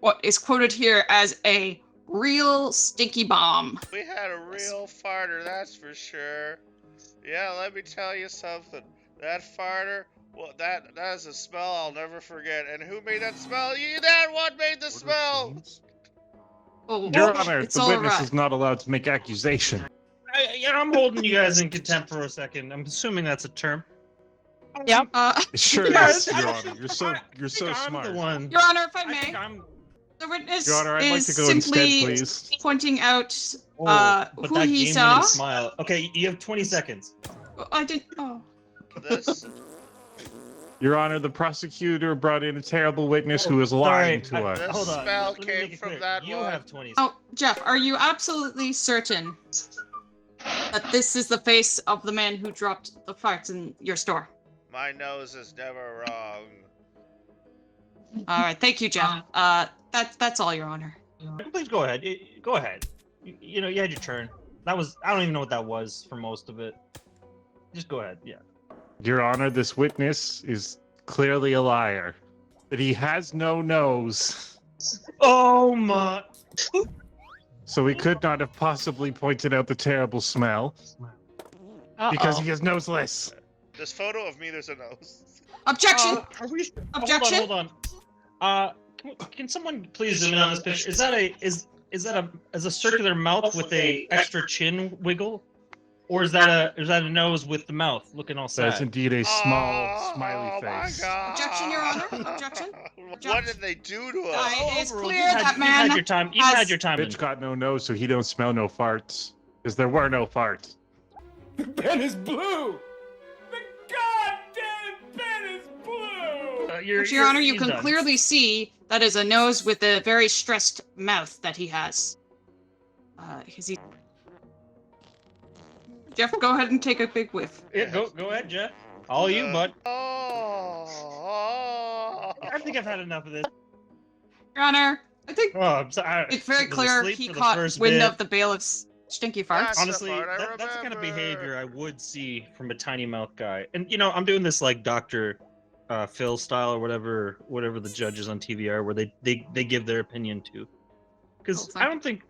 [SPEAKER 8] what is quoted here as a real stinky bomb?
[SPEAKER 5] We had a real farter, that's for sure. Yeah, let me tell you something. That farter, well, that is a smell I'll never forget. And who made that smell? You, that one made the smell.
[SPEAKER 8] Oh,
[SPEAKER 4] Your Honor,
[SPEAKER 8] it's
[SPEAKER 4] the
[SPEAKER 8] all
[SPEAKER 4] witness
[SPEAKER 8] right.
[SPEAKER 4] is not allowed to make accusation.
[SPEAKER 9] I'm holding you guys in contempt for a second. I'm assuming that's a term.
[SPEAKER 3] Yep.
[SPEAKER 4] It sure
[SPEAKER 9] Yeah,
[SPEAKER 4] is,
[SPEAKER 9] I-
[SPEAKER 4] Your Honor. You're so
[SPEAKER 9] I'm
[SPEAKER 4] smart.
[SPEAKER 9] the one.
[SPEAKER 8] Your Honor, if I
[SPEAKER 9] I think
[SPEAKER 8] may,
[SPEAKER 9] I'm.
[SPEAKER 8] the witness
[SPEAKER 4] Your Honor, I'd like
[SPEAKER 8] is
[SPEAKER 4] to go instead,
[SPEAKER 8] simply
[SPEAKER 4] please.
[SPEAKER 8] pointing out
[SPEAKER 9] But
[SPEAKER 8] who
[SPEAKER 9] that
[SPEAKER 8] he
[SPEAKER 9] game
[SPEAKER 8] saw.
[SPEAKER 9] winning smile. Okay, you have 20 seconds.
[SPEAKER 8] I didn't. Oh.
[SPEAKER 5] This,
[SPEAKER 4] Your Honor, the prosecutor brought in a terrible witness who is lying to us.
[SPEAKER 5] this
[SPEAKER 9] Hold on.
[SPEAKER 5] smell
[SPEAKER 9] let me
[SPEAKER 5] came
[SPEAKER 9] make it
[SPEAKER 5] from
[SPEAKER 9] clear.
[SPEAKER 5] that
[SPEAKER 9] You
[SPEAKER 5] one.
[SPEAKER 9] have 20
[SPEAKER 8] Oh, Jeff, are you absolutely certain that this is the face of the man who dropped the farts in your store?
[SPEAKER 5] My nose is never wrong.
[SPEAKER 8] All right, thank you, Jeff. That's all, Your Honor.
[SPEAKER 9] Please go ahead. Go ahead. You know, you had your turn. That was. I don't even know what that was for most of it. Just go ahead. Yeah.
[SPEAKER 4] Your Honor, this witness is clearly a liar. That he has no nose.
[SPEAKER 9] Oh my.
[SPEAKER 4] So he could not have possibly pointed out the terrible smell because he is noseless.
[SPEAKER 5] This photo of me, there's a nose.
[SPEAKER 8] Objection!
[SPEAKER 9] Are we?
[SPEAKER 8] Objection!
[SPEAKER 9] Hold on. Can someone please zoom in on this picture? Is that a circular mouth with a extra chin wiggle, or is that a nose with the mouth looking all sad?
[SPEAKER 4] That's indeed a small smiley
[SPEAKER 5] Oh my
[SPEAKER 4] face.
[SPEAKER 5] God.
[SPEAKER 8] Objection, Your Honor. Objection.
[SPEAKER 5] What did they do to us?
[SPEAKER 8] It is
[SPEAKER 9] Overruled.
[SPEAKER 8] clear
[SPEAKER 9] You've had-
[SPEAKER 8] that
[SPEAKER 9] you've
[SPEAKER 8] man
[SPEAKER 9] had your time. You've
[SPEAKER 8] has-
[SPEAKER 9] had your time.
[SPEAKER 4] Bitch got no nose, so he don't smell no farts. Because there were no farts.
[SPEAKER 11] The pen is blue. The goddamn pen is blue.
[SPEAKER 8] But, Your Honor, you
[SPEAKER 9] you're
[SPEAKER 8] can
[SPEAKER 9] done.
[SPEAKER 8] clearly see that is a nose with a very stressed mouth that he has. Jeff, go ahead and take a big whiff.
[SPEAKER 9] Yeah, go ahead, Jeff. All you, bud.
[SPEAKER 5] Oh.
[SPEAKER 9] I think I've had enough of this.
[SPEAKER 8] Your Honor, I think
[SPEAKER 9] Oh, I'm sorry.
[SPEAKER 8] it's very
[SPEAKER 9] Was
[SPEAKER 8] clear
[SPEAKER 9] asleep
[SPEAKER 8] he
[SPEAKER 9] for the
[SPEAKER 8] caught
[SPEAKER 9] first
[SPEAKER 8] wind
[SPEAKER 9] bit.
[SPEAKER 8] of the bailiff's stinky farts.
[SPEAKER 5] That's the
[SPEAKER 9] Honestly,
[SPEAKER 5] part I
[SPEAKER 9] that's the kind of
[SPEAKER 5] remember.
[SPEAKER 9] behavior I would see from a tiny mouth guy. And you know, I'm doing this like Dr. Phil style or whatever the judges on TV are, where they give their opinion to. Because
[SPEAKER 8] Oh, fine.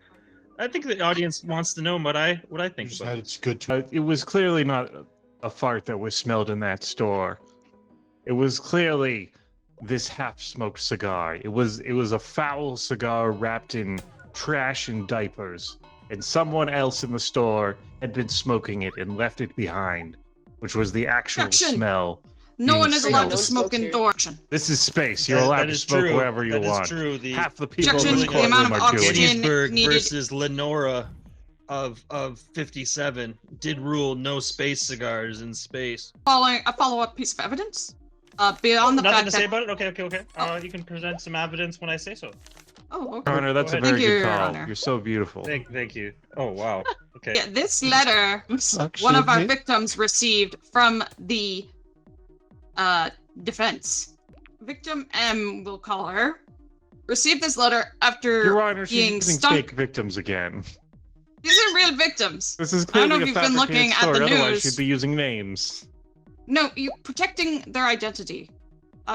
[SPEAKER 9] I think the audience wants to know what I think
[SPEAKER 12] Just
[SPEAKER 9] about
[SPEAKER 12] had
[SPEAKER 9] it.
[SPEAKER 12] it's good to.
[SPEAKER 4] It was clearly not a fart that was smelled in that store. It was clearly this half-smoked cigar. It was a foul cigar wrapped in trash and diapers, and someone else in the store had been smoking it and left it behind, which was the actual
[SPEAKER 8] Objection!
[SPEAKER 4] smell.
[SPEAKER 8] No one is allowed to
[SPEAKER 10] No one
[SPEAKER 8] smoke
[SPEAKER 10] smokes here.
[SPEAKER 8] indoors.
[SPEAKER 4] This is space. You're
[SPEAKER 9] That-
[SPEAKER 4] allowed
[SPEAKER 9] that
[SPEAKER 4] to
[SPEAKER 9] is
[SPEAKER 4] smoke
[SPEAKER 9] true.
[SPEAKER 4] wherever you
[SPEAKER 9] That is
[SPEAKER 4] want.
[SPEAKER 9] true. The
[SPEAKER 4] Half the people in
[SPEAKER 8] Objection,
[SPEAKER 4] this
[SPEAKER 8] the amount
[SPEAKER 4] courtroom
[SPEAKER 8] of
[SPEAKER 4] are doing
[SPEAKER 8] oxygen-
[SPEAKER 4] it.
[SPEAKER 9] Gettysburg
[SPEAKER 8] needed-
[SPEAKER 9] versus Lenora of 57 did rule no space cigars in space.
[SPEAKER 8] Following a follow-up piece of evidence. Beyond the
[SPEAKER 9] Nothing
[SPEAKER 8] fact
[SPEAKER 9] to
[SPEAKER 8] that
[SPEAKER 9] say about it? Okay. You can present some evidence when I say so.
[SPEAKER 8] oh, okay.
[SPEAKER 4] Your Honor, that's a
[SPEAKER 9] Go
[SPEAKER 4] very
[SPEAKER 8] ahead. Thank you,
[SPEAKER 4] good
[SPEAKER 8] Your
[SPEAKER 4] call.
[SPEAKER 8] Honor.
[SPEAKER 4] You're so beautiful.
[SPEAKER 9] Thank you. Oh wow. Okay.
[SPEAKER 8] Yeah, this letter one of our victims received from the defense. Victim M, we'll call her, received this letter after
[SPEAKER 4] Your Honor, she's
[SPEAKER 8] being
[SPEAKER 4] using
[SPEAKER 8] stunk.
[SPEAKER 4] fake victims again.
[SPEAKER 8] These are real victims.
[SPEAKER 4] This is
[SPEAKER 8] I don't know
[SPEAKER 4] clearly
[SPEAKER 8] if
[SPEAKER 4] a
[SPEAKER 8] you've been
[SPEAKER 4] fabricated
[SPEAKER 8] looking at
[SPEAKER 4] story.
[SPEAKER 8] the
[SPEAKER 4] Otherwise,
[SPEAKER 8] news.
[SPEAKER 4] she'd be using names.
[SPEAKER 8] No, you protecting their identity.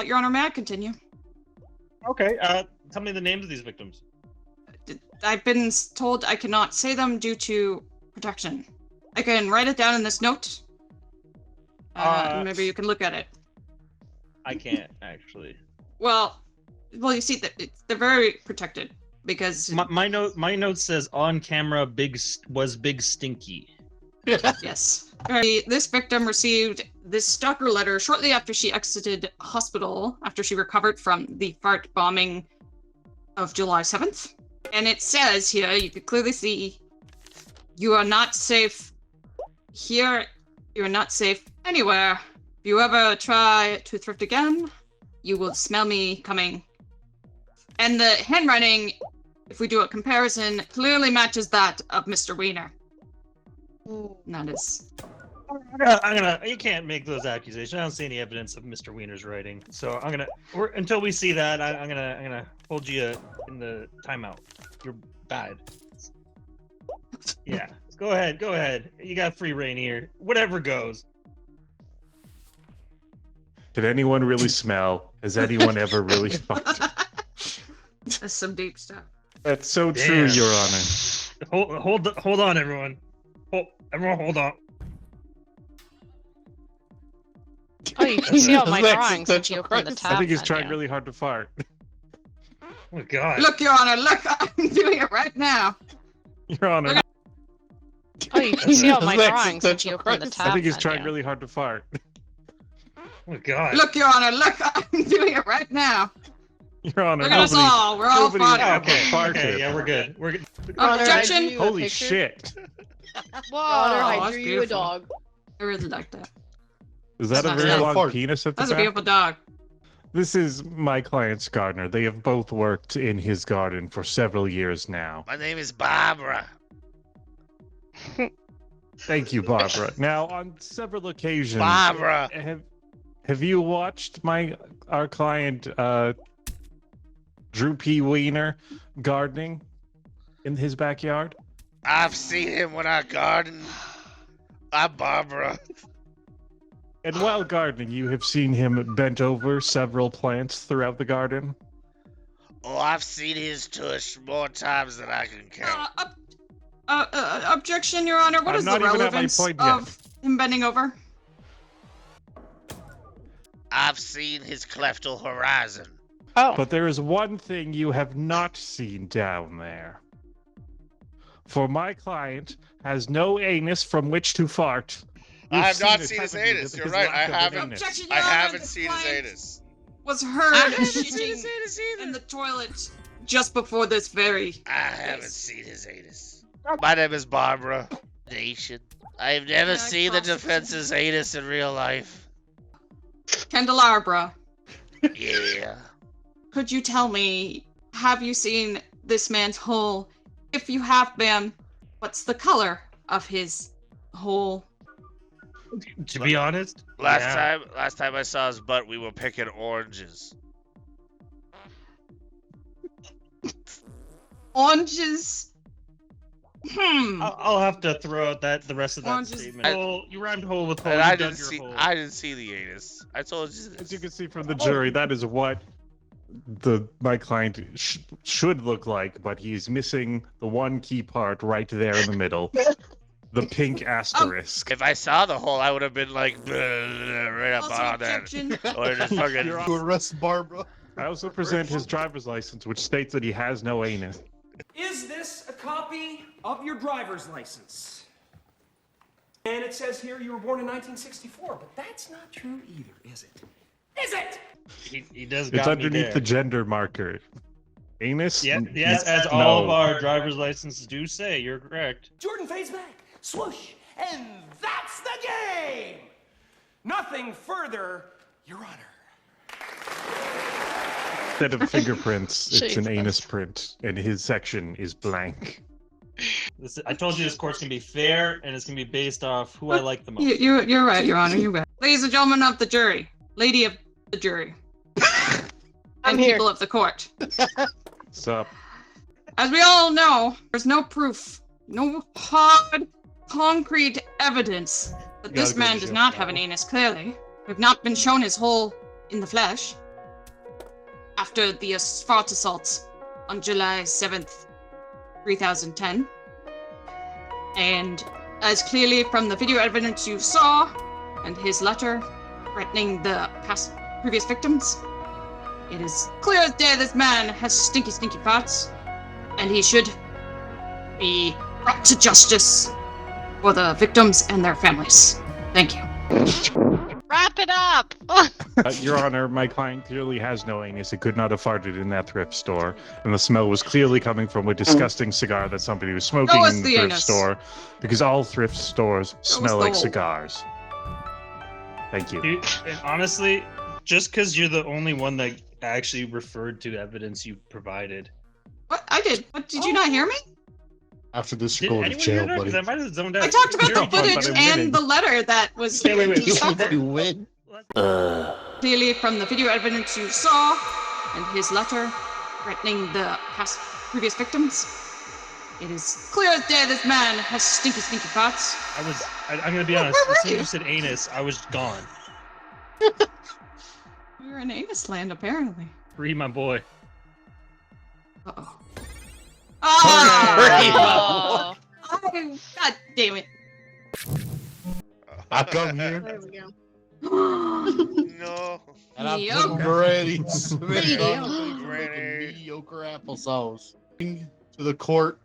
[SPEAKER 8] Your Honor, may I continue?
[SPEAKER 9] Okay. Tell me the names of these victims.
[SPEAKER 8] I've been told I cannot say them due to protection. I can write it down in this note. Maybe you can look at it.
[SPEAKER 9] I can't actually.
[SPEAKER 8] Well, you see, they're very protected. because
[SPEAKER 9] My note says on camera was big stinky.
[SPEAKER 8] yes. This victim received this stalker letter shortly after she exited hospital after she recovered from the fart bombing of July 7th. And it says here, you can clearly see, you are not safe here. You are not safe anywhere. If you ever try to thrift again, you will smell me coming. And the handwriting, if we do a comparison, clearly matches that of Mr. Wiener. That is.
[SPEAKER 9] You can't make those accusations. I don't see any evidence of Mr. Wiener's writing. So until we see that, I'm gonna hold you in the timeout. You're bad. Yeah. Go ahead. You got free reign here. Whatever goes.
[SPEAKER 4] Did anyone really smell? Has anyone ever really farted?
[SPEAKER 8] That's some deep stuff.
[SPEAKER 4] That's so true, Your Honor.
[SPEAKER 9] Hold on, everyone. Everyone, hold on.
[SPEAKER 3] Oh, you can see all my drawings if you open the tab.
[SPEAKER 4] I think he's trying
[SPEAKER 3] menu.
[SPEAKER 4] really hard to fart.
[SPEAKER 9] Oh God!
[SPEAKER 8] Look, Your Honor, look! I'm doing it right now.
[SPEAKER 4] Your Honor.
[SPEAKER 3] Oh, you can see all my drawings if you open the tab.
[SPEAKER 4] I think he's trying
[SPEAKER 3] menu.
[SPEAKER 4] really hard to fart.
[SPEAKER 9] Oh God!
[SPEAKER 8] Look, Your Honor, look! I'm doing it right now.
[SPEAKER 4] Your Honor,
[SPEAKER 8] Look at us all. We're all farting.
[SPEAKER 9] Okay, yeah, we're good. We're good.
[SPEAKER 8] Objection!
[SPEAKER 4] Holy shit!
[SPEAKER 3] Whoa!
[SPEAKER 10] Honor, I
[SPEAKER 8] that's
[SPEAKER 10] drew you a
[SPEAKER 8] beautiful.
[SPEAKER 10] dog.
[SPEAKER 8] I really like that.
[SPEAKER 4] Is that
[SPEAKER 8] That's
[SPEAKER 4] a
[SPEAKER 8] not
[SPEAKER 4] very
[SPEAKER 8] bad.
[SPEAKER 4] long
[SPEAKER 12] Fart.
[SPEAKER 4] penis at the
[SPEAKER 8] That's a
[SPEAKER 4] back?
[SPEAKER 8] beautiful dog.
[SPEAKER 4] This is my client's gardener. They have both worked in his garden for several years now.
[SPEAKER 5] My name is Barbara.
[SPEAKER 4] Thank you, Barbara. Now, on several occasions,
[SPEAKER 5] Barbara.
[SPEAKER 4] have you watched our client Drew P. Wiener gardening in his backyard?
[SPEAKER 5] I've seen him when I garden. I'm Barbara.
[SPEAKER 4] And while gardening, you have seen him bent over several plants throughout the garden?
[SPEAKER 5] Oh, I've seen his tush more times than I can count.
[SPEAKER 8] Objection, Your Honor. What
[SPEAKER 4] I'm
[SPEAKER 8] is
[SPEAKER 4] not
[SPEAKER 8] the
[SPEAKER 4] even at my
[SPEAKER 8] relevance
[SPEAKER 4] point yet.
[SPEAKER 8] of him bending over?
[SPEAKER 5] I've seen his cleftal horizon.
[SPEAKER 3] Oh.
[SPEAKER 4] But there is one thing you have not seen down there. For my client has no anus from which to fart.
[SPEAKER 5] I have not
[SPEAKER 4] it,
[SPEAKER 5] seen his
[SPEAKER 4] haven't you?
[SPEAKER 5] anus. You're
[SPEAKER 4] His
[SPEAKER 5] right.
[SPEAKER 4] lack
[SPEAKER 5] I
[SPEAKER 4] of
[SPEAKER 5] haven't.
[SPEAKER 4] anus.
[SPEAKER 8] Objection,
[SPEAKER 5] I
[SPEAKER 8] Your Honor.
[SPEAKER 5] haven't
[SPEAKER 8] This
[SPEAKER 5] seen his
[SPEAKER 8] client
[SPEAKER 5] anus.
[SPEAKER 8] Was heard
[SPEAKER 5] haven't seen
[SPEAKER 8] shitting
[SPEAKER 5] his anus either.
[SPEAKER 8] in the toilet just before this very.
[SPEAKER 5] I haven't seen his anus. My name is Barbara Nation. I've never
[SPEAKER 8] Yeah,
[SPEAKER 5] seen the
[SPEAKER 8] cross-
[SPEAKER 5] defense's anus in real life.
[SPEAKER 8] Candelabra,
[SPEAKER 5] Yeah.
[SPEAKER 8] could you tell me, have you seen this man's hole? If you have, ma'am, what's the color of his hole?
[SPEAKER 9] To be honest,
[SPEAKER 5] Last time I saw his butt, we were picking oranges.
[SPEAKER 8] Oranges.
[SPEAKER 9] I'll have to throw out the rest of that
[SPEAKER 8] Oranges.
[SPEAKER 9] statement. You rhymed hole with hole.
[SPEAKER 5] And
[SPEAKER 9] you
[SPEAKER 5] I
[SPEAKER 9] dug
[SPEAKER 5] didn't
[SPEAKER 9] your
[SPEAKER 5] see.
[SPEAKER 9] hole.
[SPEAKER 5] I didn't see the anus. I told you.
[SPEAKER 4] As you can see from the jury, that is what my client should look like, but he's missing the one key part right there in the middle. The pink asterisk.
[SPEAKER 5] If I saw the hole, I would have been like right up
[SPEAKER 8] Also,
[SPEAKER 5] on that.
[SPEAKER 8] objection.
[SPEAKER 5] Or just fucking.
[SPEAKER 12] To arrest Barbara.
[SPEAKER 4] I also present his driver's license, which states that he has no anus.
[SPEAKER 11] Is this a copy of your driver's license? And it says here you were born in 1964, but that's not true either, is it? Is it?
[SPEAKER 9] He does.
[SPEAKER 4] It's
[SPEAKER 9] got me
[SPEAKER 4] underneath
[SPEAKER 9] there.
[SPEAKER 4] the gender marker. Anus?
[SPEAKER 9] Yes, as all of our driver's licenses do say. You're correct.
[SPEAKER 11] Jordan fades back, swoosh, and that's the game! Nothing further, Your Honor.
[SPEAKER 4] Instead of fingerprints, it's an
[SPEAKER 3] Jesus.
[SPEAKER 4] anus print, and his section is blank.
[SPEAKER 9] I told you this court's gonna be fair, and it's gonna be based off who I like the most.
[SPEAKER 8] You're right, Your Honor. You're right. Ladies and gentlemen of the jury, lady of the jury, and
[SPEAKER 10] here.
[SPEAKER 8] people of the court.
[SPEAKER 4] What's up?
[SPEAKER 8] As we all know, there's no proof, no hard, concrete evidence that
[SPEAKER 4] You
[SPEAKER 8] this
[SPEAKER 4] gotta go to
[SPEAKER 8] man does
[SPEAKER 4] jail
[SPEAKER 8] not
[SPEAKER 4] now.
[SPEAKER 8] have an anus, clearly. We've not been shown his hole in the flesh after the assault assaults on July 7th, 2010. And as clearly from the video evidence you saw and his letter threatening the previous victims, it is clear as day this man has stinky farts. and he should be brought to justice for the victims and their families. Thank you.
[SPEAKER 3] Wrap it up!
[SPEAKER 4] Your Honor, my client clearly has no anus. It could not have farted in that thrift store. And the smell was clearly coming from a disgusting cigar that somebody was smoking
[SPEAKER 8] was
[SPEAKER 4] in the
[SPEAKER 8] the
[SPEAKER 4] thrift
[SPEAKER 8] anus.
[SPEAKER 4] store. Because all thrift stores smell
[SPEAKER 8] the
[SPEAKER 4] like
[SPEAKER 8] hole.
[SPEAKER 4] cigars. Thank you.
[SPEAKER 9] Dude, and honestly, just because you're the only one that actually referred to evidence you provided.
[SPEAKER 8] What? I did. What, did you not hear me?
[SPEAKER 12] After this,
[SPEAKER 9] Did
[SPEAKER 12] you're going to
[SPEAKER 9] anyone hear
[SPEAKER 12] jail,
[SPEAKER 9] that?
[SPEAKER 12] buddy.
[SPEAKER 9] 'Cause I might have zoned out.
[SPEAKER 8] I talked about
[SPEAKER 9] Very
[SPEAKER 8] the
[SPEAKER 9] fun, but
[SPEAKER 8] footage
[SPEAKER 9] I'm
[SPEAKER 8] and
[SPEAKER 9] winning.
[SPEAKER 8] the letter that was
[SPEAKER 9] Wait.
[SPEAKER 12] You win.
[SPEAKER 8] clearly from the video evidence you saw and his letter threatening the previous victims. It is clear as day this man has stinky farts.
[SPEAKER 9] I'm gonna be honest.
[SPEAKER 8] Where
[SPEAKER 9] As
[SPEAKER 8] were
[SPEAKER 9] soon as
[SPEAKER 8] you?
[SPEAKER 9] you said anus, I was gone.
[SPEAKER 8] We were in anus land, apparently.
[SPEAKER 9] Free my boy.
[SPEAKER 8] Uh-oh.
[SPEAKER 3] Oh.
[SPEAKER 8] God damn it.
[SPEAKER 12] I come here
[SPEAKER 6] There we go.
[SPEAKER 5] No.
[SPEAKER 12] and I
[SPEAKER 8] Mediocre.
[SPEAKER 12] put Granny Smith on a big
[SPEAKER 5] Granny.
[SPEAKER 12] fucking mediocre applesauce. To the court,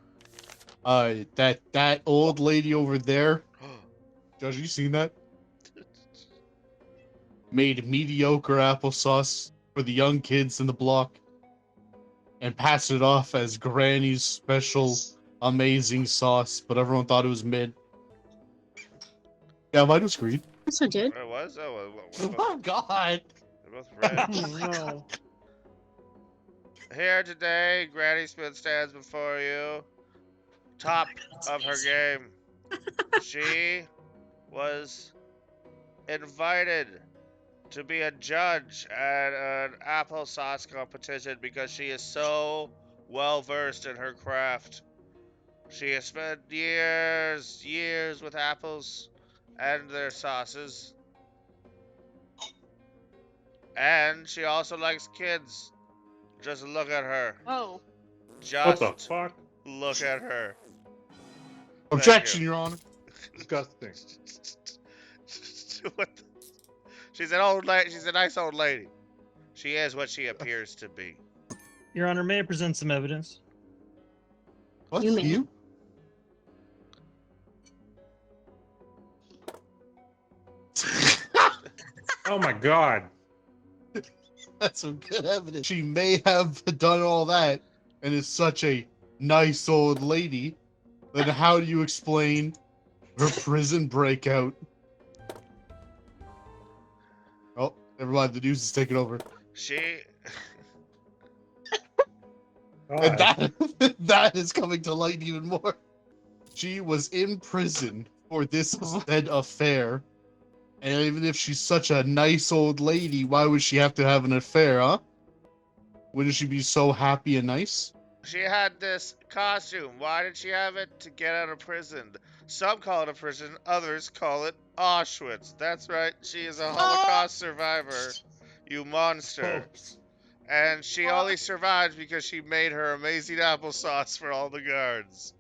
[SPEAKER 12] that old lady over there, Judge, you seen that? Made mediocre applesauce for the young kids in the block and passed it off as Granny's special amazing sauce, but everyone thought it was mid. Yeah, mine was green.
[SPEAKER 6] Yes, I did.
[SPEAKER 5] It was?
[SPEAKER 12] Oh, God.
[SPEAKER 5] They're both red.
[SPEAKER 4] No.
[SPEAKER 5] Here today, Granny Smith stands before you, top of her game. She was invited to be a judge at an applesauce competition because she is so well versed in her craft. She has spent years with apples and their sauces. And she also likes kids. Just look at her.
[SPEAKER 10] Oh.
[SPEAKER 4] What
[SPEAKER 5] Just
[SPEAKER 4] the fuck?
[SPEAKER 5] look at her.
[SPEAKER 12] Objection, Your Honor.
[SPEAKER 4] Disgusting.
[SPEAKER 5] What the- She's an old lady. She's a nice old lady. She is what she appears to be.
[SPEAKER 9] Your Honor, may I present some evidence?
[SPEAKER 12] What?
[SPEAKER 6] You may.
[SPEAKER 12] You?
[SPEAKER 4] Oh my god.
[SPEAKER 12] That's some good evidence. She may have done all that and is such a nice old lady. Then how do you explain her prison breakout? Oh, never mind. The news is taking over.
[SPEAKER 5] She.
[SPEAKER 12] And that is coming to light even more. She was in prison for this said affair. And even if she's such a nice old lady, why would she have to have an affair, huh? Wouldn't she be so happy and nice?
[SPEAKER 5] She had this costume. Why did she have it? To get out of prison. Some call it a prison, others call it Auschwitz. That's right, she is a Holocaust survivor, you monster. And she only survived because she made her amazing applesauce for all the guards.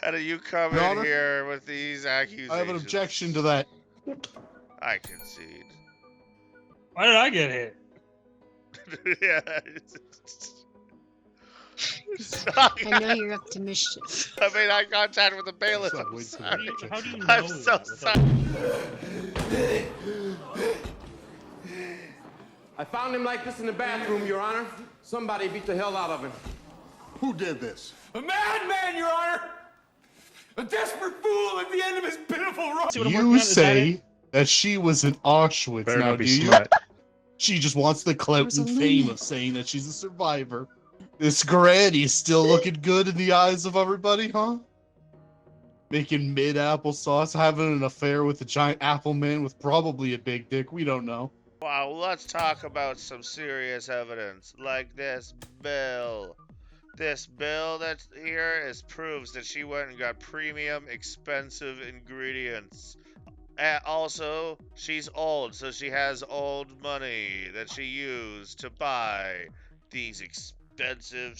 [SPEAKER 5] How do you come
[SPEAKER 12] Your
[SPEAKER 5] in
[SPEAKER 12] Honor,
[SPEAKER 5] here with these accusations?
[SPEAKER 12] I have an objection to that.
[SPEAKER 5] I concede.
[SPEAKER 9] Why did I get hit?
[SPEAKER 5] Yeah.
[SPEAKER 6] I know you're up to mischief.
[SPEAKER 5] I made eye contact with the bailiff.
[SPEAKER 12] Stop,
[SPEAKER 5] I'm
[SPEAKER 12] wait till
[SPEAKER 5] sorry.
[SPEAKER 12] the-
[SPEAKER 9] How do you know
[SPEAKER 5] I'm
[SPEAKER 9] that
[SPEAKER 5] so
[SPEAKER 9] without-
[SPEAKER 5] sorry.
[SPEAKER 11] I found him like this in the bathroom, Your Honor. Somebody beat the hell out of him.
[SPEAKER 13] Who did this?
[SPEAKER 11] A madman, Your Honor! A desperate fool at the end of his pitiful rope!
[SPEAKER 9] See what I'm working
[SPEAKER 12] You
[SPEAKER 9] on? Is that
[SPEAKER 12] say
[SPEAKER 9] it?
[SPEAKER 12] that she was in Auschwitz
[SPEAKER 4] Better
[SPEAKER 12] now,
[SPEAKER 4] not be
[SPEAKER 12] do you?
[SPEAKER 4] slut.
[SPEAKER 12] She just wants the clout
[SPEAKER 8] was a
[SPEAKER 12] and fame
[SPEAKER 8] limit.
[SPEAKER 12] of saying that she's a survivor. This granny's still looking good in the eyes of everybody, huh? Making mid applesauce, having an affair with a giant apple man with probably a big dick. We don't know.
[SPEAKER 5] Wow, let's talk about some serious evidence, like this bill. This bill that's here proves that she went and got premium, expensive ingredients. Also, she's old, so she has old money that she used to buy these expensive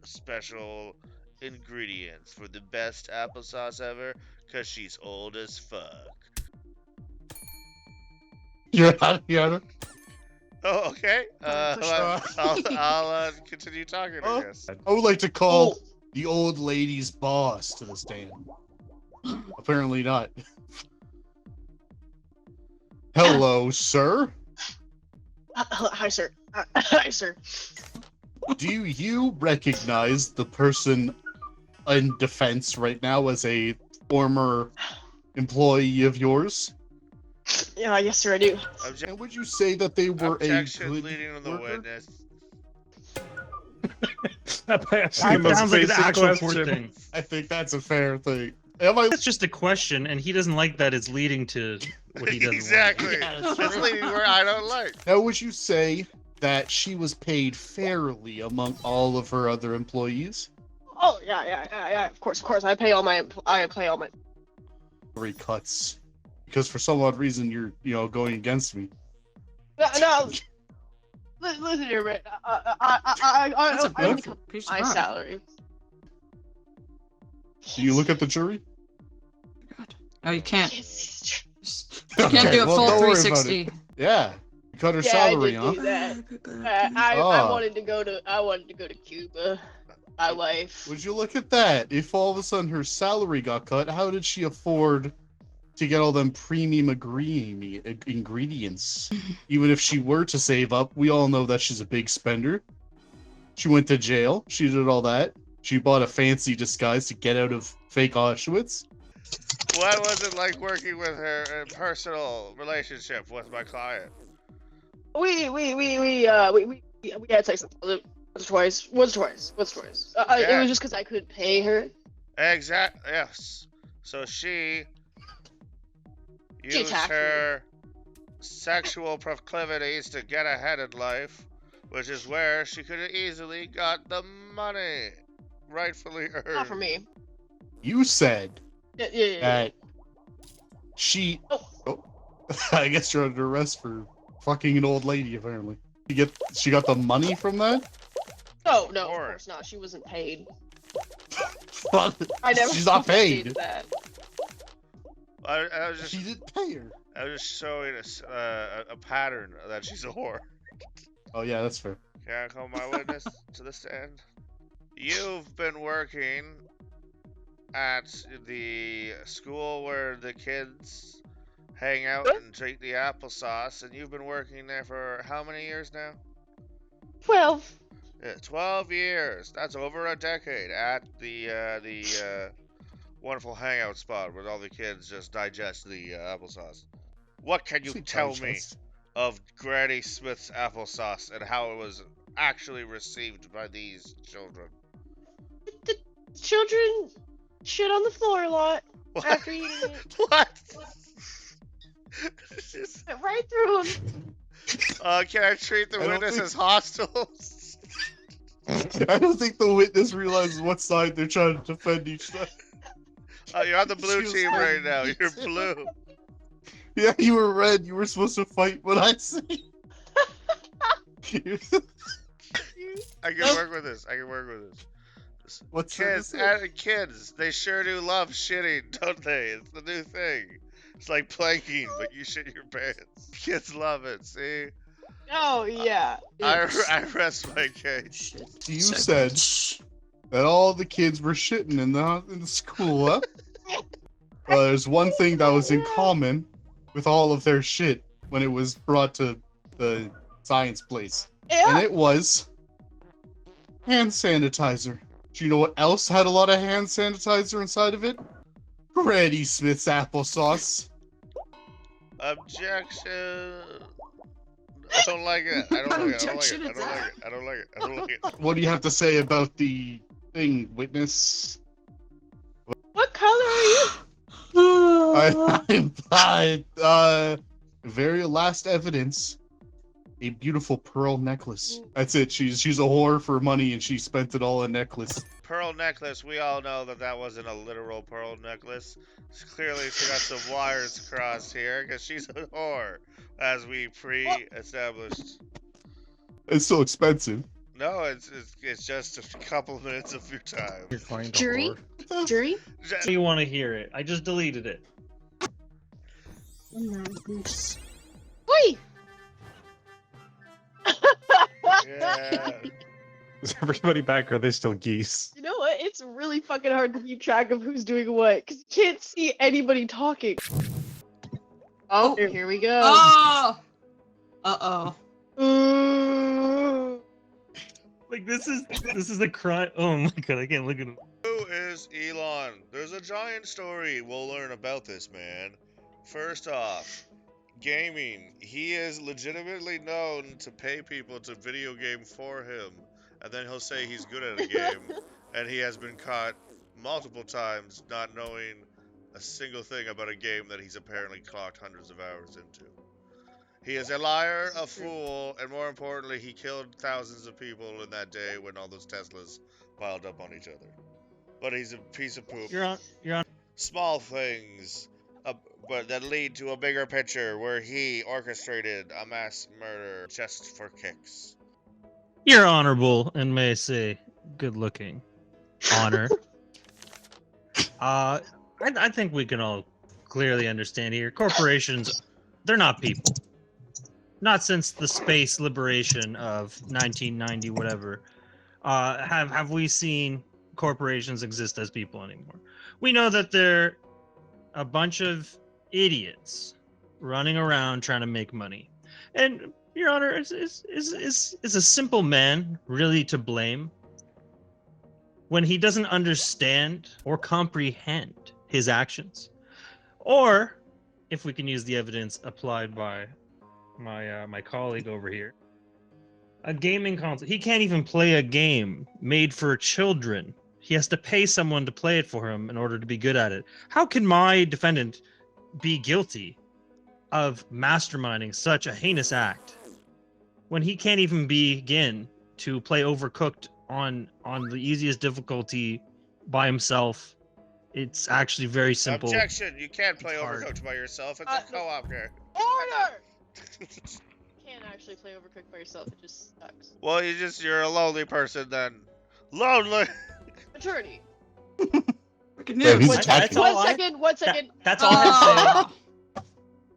[SPEAKER 5] special ingredients for the best applesauce ever, because she's old as fuck.
[SPEAKER 12] Your Honor,
[SPEAKER 5] Oh, okay. I'll continue talking, I guess.
[SPEAKER 12] I would like to call the old lady's boss to the stand. Apparently not. Hello, sir.
[SPEAKER 10] Hi, sir. Hi, sir.
[SPEAKER 12] Do you recognize the person in defense right now as a former employee of yours?
[SPEAKER 10] Yeah, yes, sir, I do.
[SPEAKER 12] And would you say that they were
[SPEAKER 5] Objection
[SPEAKER 12] a good
[SPEAKER 5] leading to the
[SPEAKER 12] worker?
[SPEAKER 5] witness.
[SPEAKER 9] That sounds like an actual court thing.
[SPEAKER 12] I think that's a fair thing.
[SPEAKER 9] That's just a question, and he doesn't like that it's leading to what he doesn't
[SPEAKER 5] Exactly.
[SPEAKER 9] want.
[SPEAKER 5] It's leading where I don't like.
[SPEAKER 12] Now, would you say that she was paid fairly among all of her other employees?
[SPEAKER 10] Oh, yeah. Of course. I pay all my.
[SPEAKER 12] Three cuts, because for some odd reason you're going against me.
[SPEAKER 10] No. Listen here, man. I my salary.
[SPEAKER 12] Do you look at the jury?
[SPEAKER 8] Oh, you can't. You
[SPEAKER 12] Okay,
[SPEAKER 8] can't do a
[SPEAKER 12] well,
[SPEAKER 8] full
[SPEAKER 12] don't worry about
[SPEAKER 8] 360.
[SPEAKER 12] it. Yeah, you cut her
[SPEAKER 10] Yeah,
[SPEAKER 12] salary,
[SPEAKER 10] I
[SPEAKER 12] huh?
[SPEAKER 10] did do that. I
[SPEAKER 12] Ah.
[SPEAKER 10] wanted to go to Cuba. My wife.
[SPEAKER 12] Would you look at that? If all of a sudden her salary got cut, how did she afford to get all them premium ingredients? Even if she were to save up, we all know that she's a big spender. She went to jail. She did all that. She bought a fancy disguise to get out of fake Auschwitz.
[SPEAKER 5] What was it like working with her personal relationship with my client?
[SPEAKER 10] We had sex once or twice. It was just because I couldn't pay her.
[SPEAKER 5] Exactly. Yes. So she used
[SPEAKER 10] attacked
[SPEAKER 5] her sexual proclivities to get ahead in life, which is where she could have easily got the money rightfully earned.
[SPEAKER 10] Not for me.
[SPEAKER 12] You said
[SPEAKER 10] Yeah.
[SPEAKER 12] that she. Oh, I guess you're under arrest for fucking an old lady. Apparently, she got the money from that.
[SPEAKER 10] No, of course not. She wasn't paid. I never.
[SPEAKER 12] She's not paid.
[SPEAKER 10] That.
[SPEAKER 5] I was just.
[SPEAKER 12] She didn't pay her.
[SPEAKER 5] I was just showing a pattern that she's a whore.
[SPEAKER 12] Oh yeah, that's fair.
[SPEAKER 5] Can I call my witness to the stand? You've been working at the school where the kids hang out and drink the applesauce, and you've been working there for how many years now?
[SPEAKER 10] 12.
[SPEAKER 5] Yeah, 12 years. That's over a decade at the wonderful hangout spot where all the kids just digest the applesauce. What can you tell me of Granny Smith's applesauce and how it was actually received by these children?
[SPEAKER 10] The children shit on the floor a lot after eating it.
[SPEAKER 5] What?
[SPEAKER 10] Right through them.
[SPEAKER 5] Can I treat the witness as hostile?
[SPEAKER 12] I don't think the witness realizes what side they're trying to defend each side.
[SPEAKER 5] You're on the blue team right now. You're blue.
[SPEAKER 12] Yeah, you were red. You were supposed to fight what I say.
[SPEAKER 5] I can work with this.
[SPEAKER 12] What's
[SPEAKER 5] kids, they sure do love shitting, don't they? It's the new thing. It's like planking, but you shit your pants. Kids love it, see?
[SPEAKER 10] Oh, yeah.
[SPEAKER 5] I rest my case.
[SPEAKER 12] You said that all the kids were shitting in the school, huh? Well, there's one thing that was in common with all of their shit when it was brought to the science place.
[SPEAKER 10] Yeah.
[SPEAKER 12] And it was hand sanitizer. Do you know what else had a lot of hand sanitizer inside of it? Granny Smith's applesauce.
[SPEAKER 5] Objection. I don't like it. I don't like it.
[SPEAKER 12] What do you have to say about the thing, witness?
[SPEAKER 10] What color are you?
[SPEAKER 12] Very last evidence, a beautiful pearl necklace. That's it. She's a whore for money, and she spent it all in necklace.
[SPEAKER 5] Pearl necklace. We all know that wasn't a literal pearl necklace. Clearly, she got some wires crossed here because she's a whore, as we pre-established.
[SPEAKER 12] It's so expensive.
[SPEAKER 5] No, it's just a couple minutes of your time.
[SPEAKER 6] Jury? Jury?
[SPEAKER 9] So you want to hear it? I just deleted it.
[SPEAKER 10] Oi!
[SPEAKER 5] Yeah.
[SPEAKER 4] Is everybody back or are they still geese?
[SPEAKER 10] You know what? It's really fucking hard to keep track of who's doing what because you can't see anybody talking. Oh, here we go.
[SPEAKER 8] Oh! Uh-oh.
[SPEAKER 9] Like this is the crime. Oh my god, I can't look at him.
[SPEAKER 5] Who is Elon? There's a giant story we'll learn about this man. First off, gaming. He is legitimately known to pay people to video game for him, and then he'll say he's good at a game, and he has been caught multiple times not knowing a single thing about a game that he's apparently clocked hundreds of hours into. He is a liar, a fool, and more importantly, he killed thousands of people in that day when all those Teslas piled up on each other. But he's a piece of poop.
[SPEAKER 9] You're on.
[SPEAKER 5] Small things, but that lead to a bigger picture where he orchestrated a mass murder just for kicks.
[SPEAKER 9] You're honorable and may I say good looking. Honor. I think we can all clearly understand here. Corporations, they're not people. Not since the space liberation of 1990, whatever. Have we seen corporations exist as people anymore? We know that they're a bunch of idiots running around trying to make money. And Your Honor, is a simple man really to blame when he doesn't understand or comprehend his actions? Or, if we can use the evidence applied by my colleague over here, a gaming console. He can't even play a game made for children. He has to pay someone to play it for him in order to be good at it. How can my defendant be guilty of masterminding such a heinous act when he can't even begin to play Overcooked on the easiest difficulty by himself? It's actually very simple.
[SPEAKER 5] Objection! You can't play
[SPEAKER 9] hard.
[SPEAKER 5] Overcooked by yourself. It's a co-op game.
[SPEAKER 10] Order! You can't actually play Overcooked by yourself. It just sucks.
[SPEAKER 5] Well, you're a lonely person then. Lonely.
[SPEAKER 10] Attorney.
[SPEAKER 12] Yeah, he's attacking.
[SPEAKER 10] One second.
[SPEAKER 9] That's all I have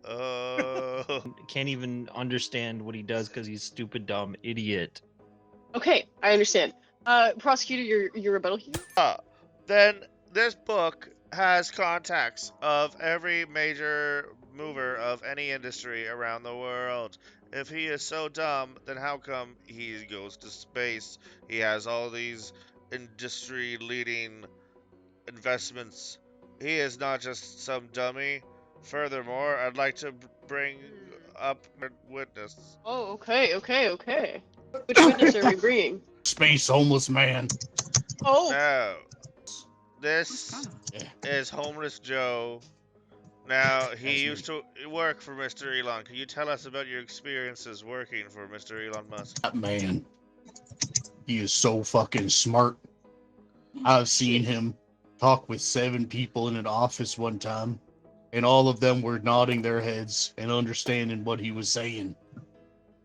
[SPEAKER 5] Oh.
[SPEAKER 9] to say. Can't even understand what he does because he's stupid, dumb, idiot.
[SPEAKER 10] Okay, I understand. Prosecutor, your rebuttal here?
[SPEAKER 5] Then this book has contacts of every major mover of any industry around the world. If he is so dumb, then how come he goes to space? He has all these industry-leading investments. He is not just some dummy. Furthermore, I'd like to bring up a witness.
[SPEAKER 10] Oh, okay. Which witness are we bringing?
[SPEAKER 12] Space homeless man.
[SPEAKER 10] Oh!
[SPEAKER 5] No. This is Homeless Joe. Now, he used to work for Mr. Elon. Can you tell us about your experiences working for Mr. Elon Musk?
[SPEAKER 12] That man, he is so fucking smart. I've seen him talk with 7 people in an office one time, and all of them were nodding their heads and understanding what he was saying.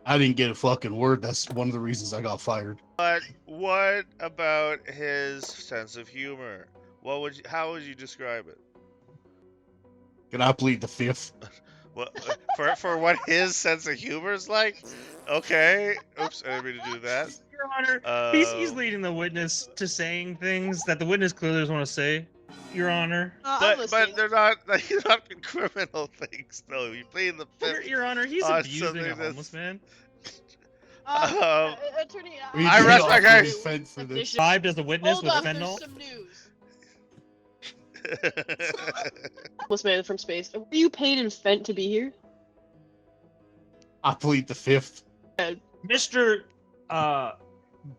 [SPEAKER 12] I didn't get a fucking word. That's one of the reasons I got fired.
[SPEAKER 5] But what about his sense of humor? How would you describe it?
[SPEAKER 12] Can I plead the fifth?
[SPEAKER 5] What for what his sense of humor is like? Okay. Oops, I didn't mean to do that.
[SPEAKER 9] Your Honor, he's leading the witness to saying things that the witness clearly doesn't want to say. Your Honor.
[SPEAKER 5] But they're not criminal things, though. You plead the fifth.
[SPEAKER 9] Your Honor, he's abusing a homeless man.
[SPEAKER 10] Attorney,
[SPEAKER 5] I rest my case.
[SPEAKER 9] Described as a witness with fentanyl.
[SPEAKER 10] There's some news. Homeless man from space. Were you paid in Fent to be here?
[SPEAKER 12] I plead the fifth.
[SPEAKER 9] Mr.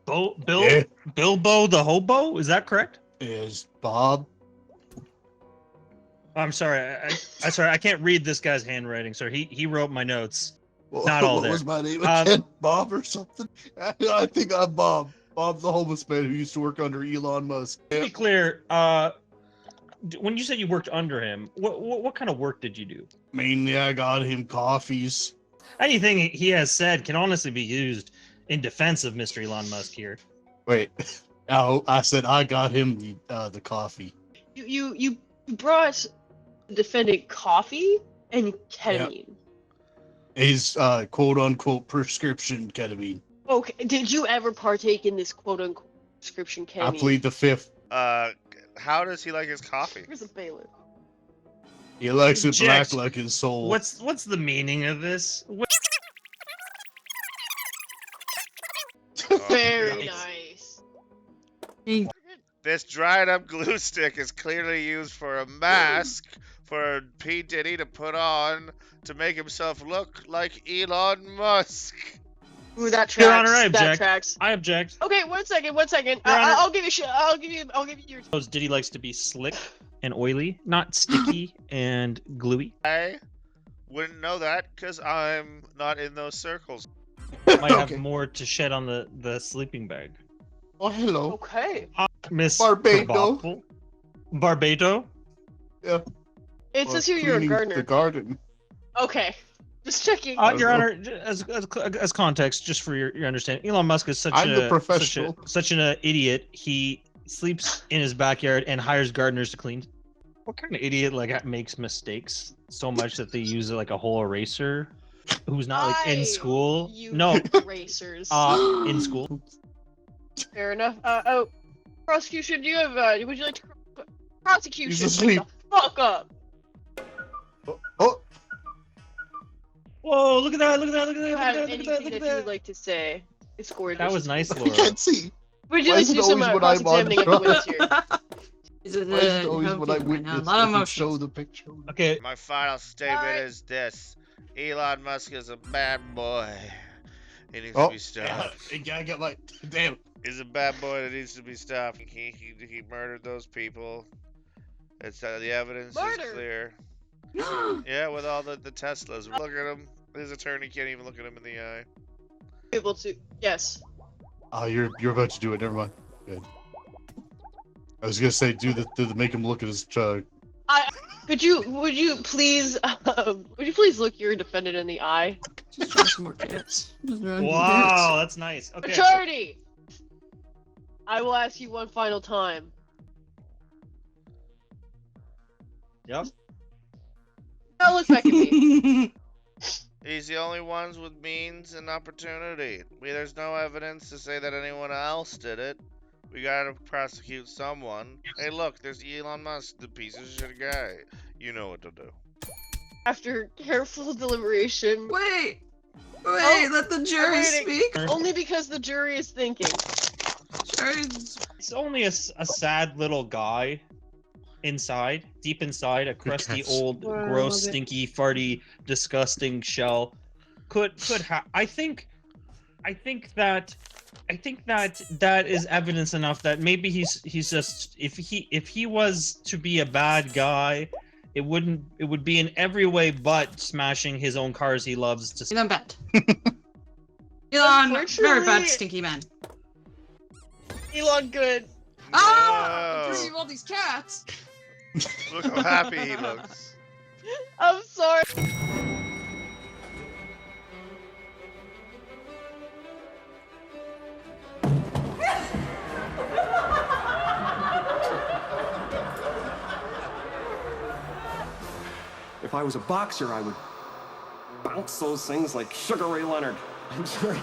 [SPEAKER 9] Bilbo the Hobo, is that correct?
[SPEAKER 12] Is Bob?
[SPEAKER 9] I'm sorry. I'm sorry. I can't read this guy's handwriting, sir. He wrote my notes. Not all
[SPEAKER 12] what
[SPEAKER 9] there.
[SPEAKER 12] Was my name again? Bob or something? I think I'm Bob. Bob the homeless man who used to work under Elon Musk.
[SPEAKER 9] To be clear, when you said you worked under him, what kind of work did you do?
[SPEAKER 12] Mainly, I got him coffees.
[SPEAKER 9] Anything he has said can honestly be used in defense of Mr. Elon Musk here.
[SPEAKER 12] Wait, I said I got him the coffee.
[SPEAKER 10] You brought the defendant coffee and ketamine.
[SPEAKER 12] His quote unquote prescription ketamine.
[SPEAKER 10] Okay, did you ever partake in this quote-unquote prescription
[SPEAKER 12] I
[SPEAKER 10] candy?
[SPEAKER 12] plead the fifth.
[SPEAKER 5] How does he like his coffee?
[SPEAKER 10] Where's the bailiff?
[SPEAKER 12] He likes it black
[SPEAKER 9] Object.
[SPEAKER 12] like his soul.
[SPEAKER 9] What's the meaning of this?
[SPEAKER 10] Very
[SPEAKER 9] nice.
[SPEAKER 10] nice.
[SPEAKER 5] This dried up glue stick is clearly used for a mask for P. Diddy to put on to make himself look like Elon Musk.
[SPEAKER 10] Ooh, that tracks.
[SPEAKER 9] Your Honor, I
[SPEAKER 10] That
[SPEAKER 9] object.
[SPEAKER 10] tracks.
[SPEAKER 9] I object.
[SPEAKER 10] Okay, one second.
[SPEAKER 9] Your Honor.
[SPEAKER 10] I'll give you shit. I'll give you your.
[SPEAKER 9] Diddy likes to be slick and oily, not sticky and gluey.
[SPEAKER 5] I wouldn't know that because I'm not in those circles.
[SPEAKER 9] Might have more to shed on the sleeping bag.
[SPEAKER 12] Oh, hello.
[SPEAKER 10] Okay.
[SPEAKER 9] Miss
[SPEAKER 12] Barbato.
[SPEAKER 9] Barbato?
[SPEAKER 12] Yeah.
[SPEAKER 10] It
[SPEAKER 12] Or
[SPEAKER 10] says here you're a
[SPEAKER 12] cleaning
[SPEAKER 10] gardener.
[SPEAKER 12] The garden.
[SPEAKER 10] Okay. Just checking.
[SPEAKER 9] Your Honor, as context, just for your understanding, Elon Musk is
[SPEAKER 12] I'm the professional.
[SPEAKER 9] such an idiot. He sleeps in his backyard and hires gardeners to clean. What kind of idiot makes mistakes so much that they use like a whole eraser? Who's not like in school? No,
[SPEAKER 10] Racers.
[SPEAKER 9] in school.
[SPEAKER 10] Fair enough. Prosecution, do you have? Would you like to? Prosecution.
[SPEAKER 12] He's asleep.
[SPEAKER 10] Fuck up.
[SPEAKER 12] Oh.
[SPEAKER 9] Whoa! Look at that! Look at that! Look at
[SPEAKER 10] Do you
[SPEAKER 9] that!
[SPEAKER 10] have
[SPEAKER 9] Look at that!
[SPEAKER 10] anything
[SPEAKER 9] Look at
[SPEAKER 10] that you
[SPEAKER 9] that!
[SPEAKER 10] would like to say? It's gorgeous.
[SPEAKER 9] That was nice,
[SPEAKER 12] I
[SPEAKER 9] Laura.
[SPEAKER 12] can't see.
[SPEAKER 10] Would you
[SPEAKER 12] Why
[SPEAKER 10] like
[SPEAKER 12] is
[SPEAKER 10] to
[SPEAKER 12] it
[SPEAKER 10] do some
[SPEAKER 12] always when I'm on
[SPEAKER 10] cross-examining of the witness here?
[SPEAKER 8] Is it
[SPEAKER 12] Why is it always when I
[SPEAKER 8] right now?
[SPEAKER 12] witness
[SPEAKER 8] A lot of
[SPEAKER 12] it can
[SPEAKER 8] emotions.
[SPEAKER 12] show the picture?
[SPEAKER 9] Okay.
[SPEAKER 5] My final statement is this: Elon Musk is a bad boy. He needs to be stopped.
[SPEAKER 12] I got my damn.
[SPEAKER 5] He's a bad boy that needs to be stopped. He murdered those people. It's the evidence
[SPEAKER 10] Murder?
[SPEAKER 5] is clear. Yeah, with all the Teslas. Look at him. His attorney can't even look at him in the eye.
[SPEAKER 10] Able to? Yes.
[SPEAKER 12] Oh, you're about to do it. Never mind. Good. I was gonna say do the make him look at his
[SPEAKER 10] Would you please look your defendant in the eye?
[SPEAKER 8] Just try some more bits.
[SPEAKER 9] Wow, that's nice. Okay.
[SPEAKER 10] Attorney! I will ask you one final time.
[SPEAKER 9] Yep.
[SPEAKER 10] Now look back at me.
[SPEAKER 5] He's the only ones with means and opportunity. There's no evidence to say that anyone else did it. We gotta prosecute someone. Hey, look, there's Elon Musk, the piece of shit guy. You know what to do.
[SPEAKER 10] After careful deliberation.
[SPEAKER 8] Wait, let the jury
[SPEAKER 10] waiting.
[SPEAKER 8] speak.
[SPEAKER 10] Only because the jury is thinking.
[SPEAKER 9] He's only a sad little guy inside, deep inside, a crusty, old,
[SPEAKER 8] Wow,
[SPEAKER 9] gross,
[SPEAKER 8] love it.
[SPEAKER 9] stinky, farty, disgusting shell. I think that is evidence enough that maybe he's just if he was to be a bad guy, it would be in every way but smashing his own cars he loves to.
[SPEAKER 8] Elon bad. Elon, very
[SPEAKER 10] Unfortunately-
[SPEAKER 8] bad, stinky man.
[SPEAKER 10] Elon good.
[SPEAKER 8] Ah!
[SPEAKER 5] Whoa.
[SPEAKER 8] I see all these cats.
[SPEAKER 5] Look how happy he looks.
[SPEAKER 10] I'm sorry.
[SPEAKER 11] If I was a boxer, I would bounce those things like Sugar Ray Leonard. I'm sorry.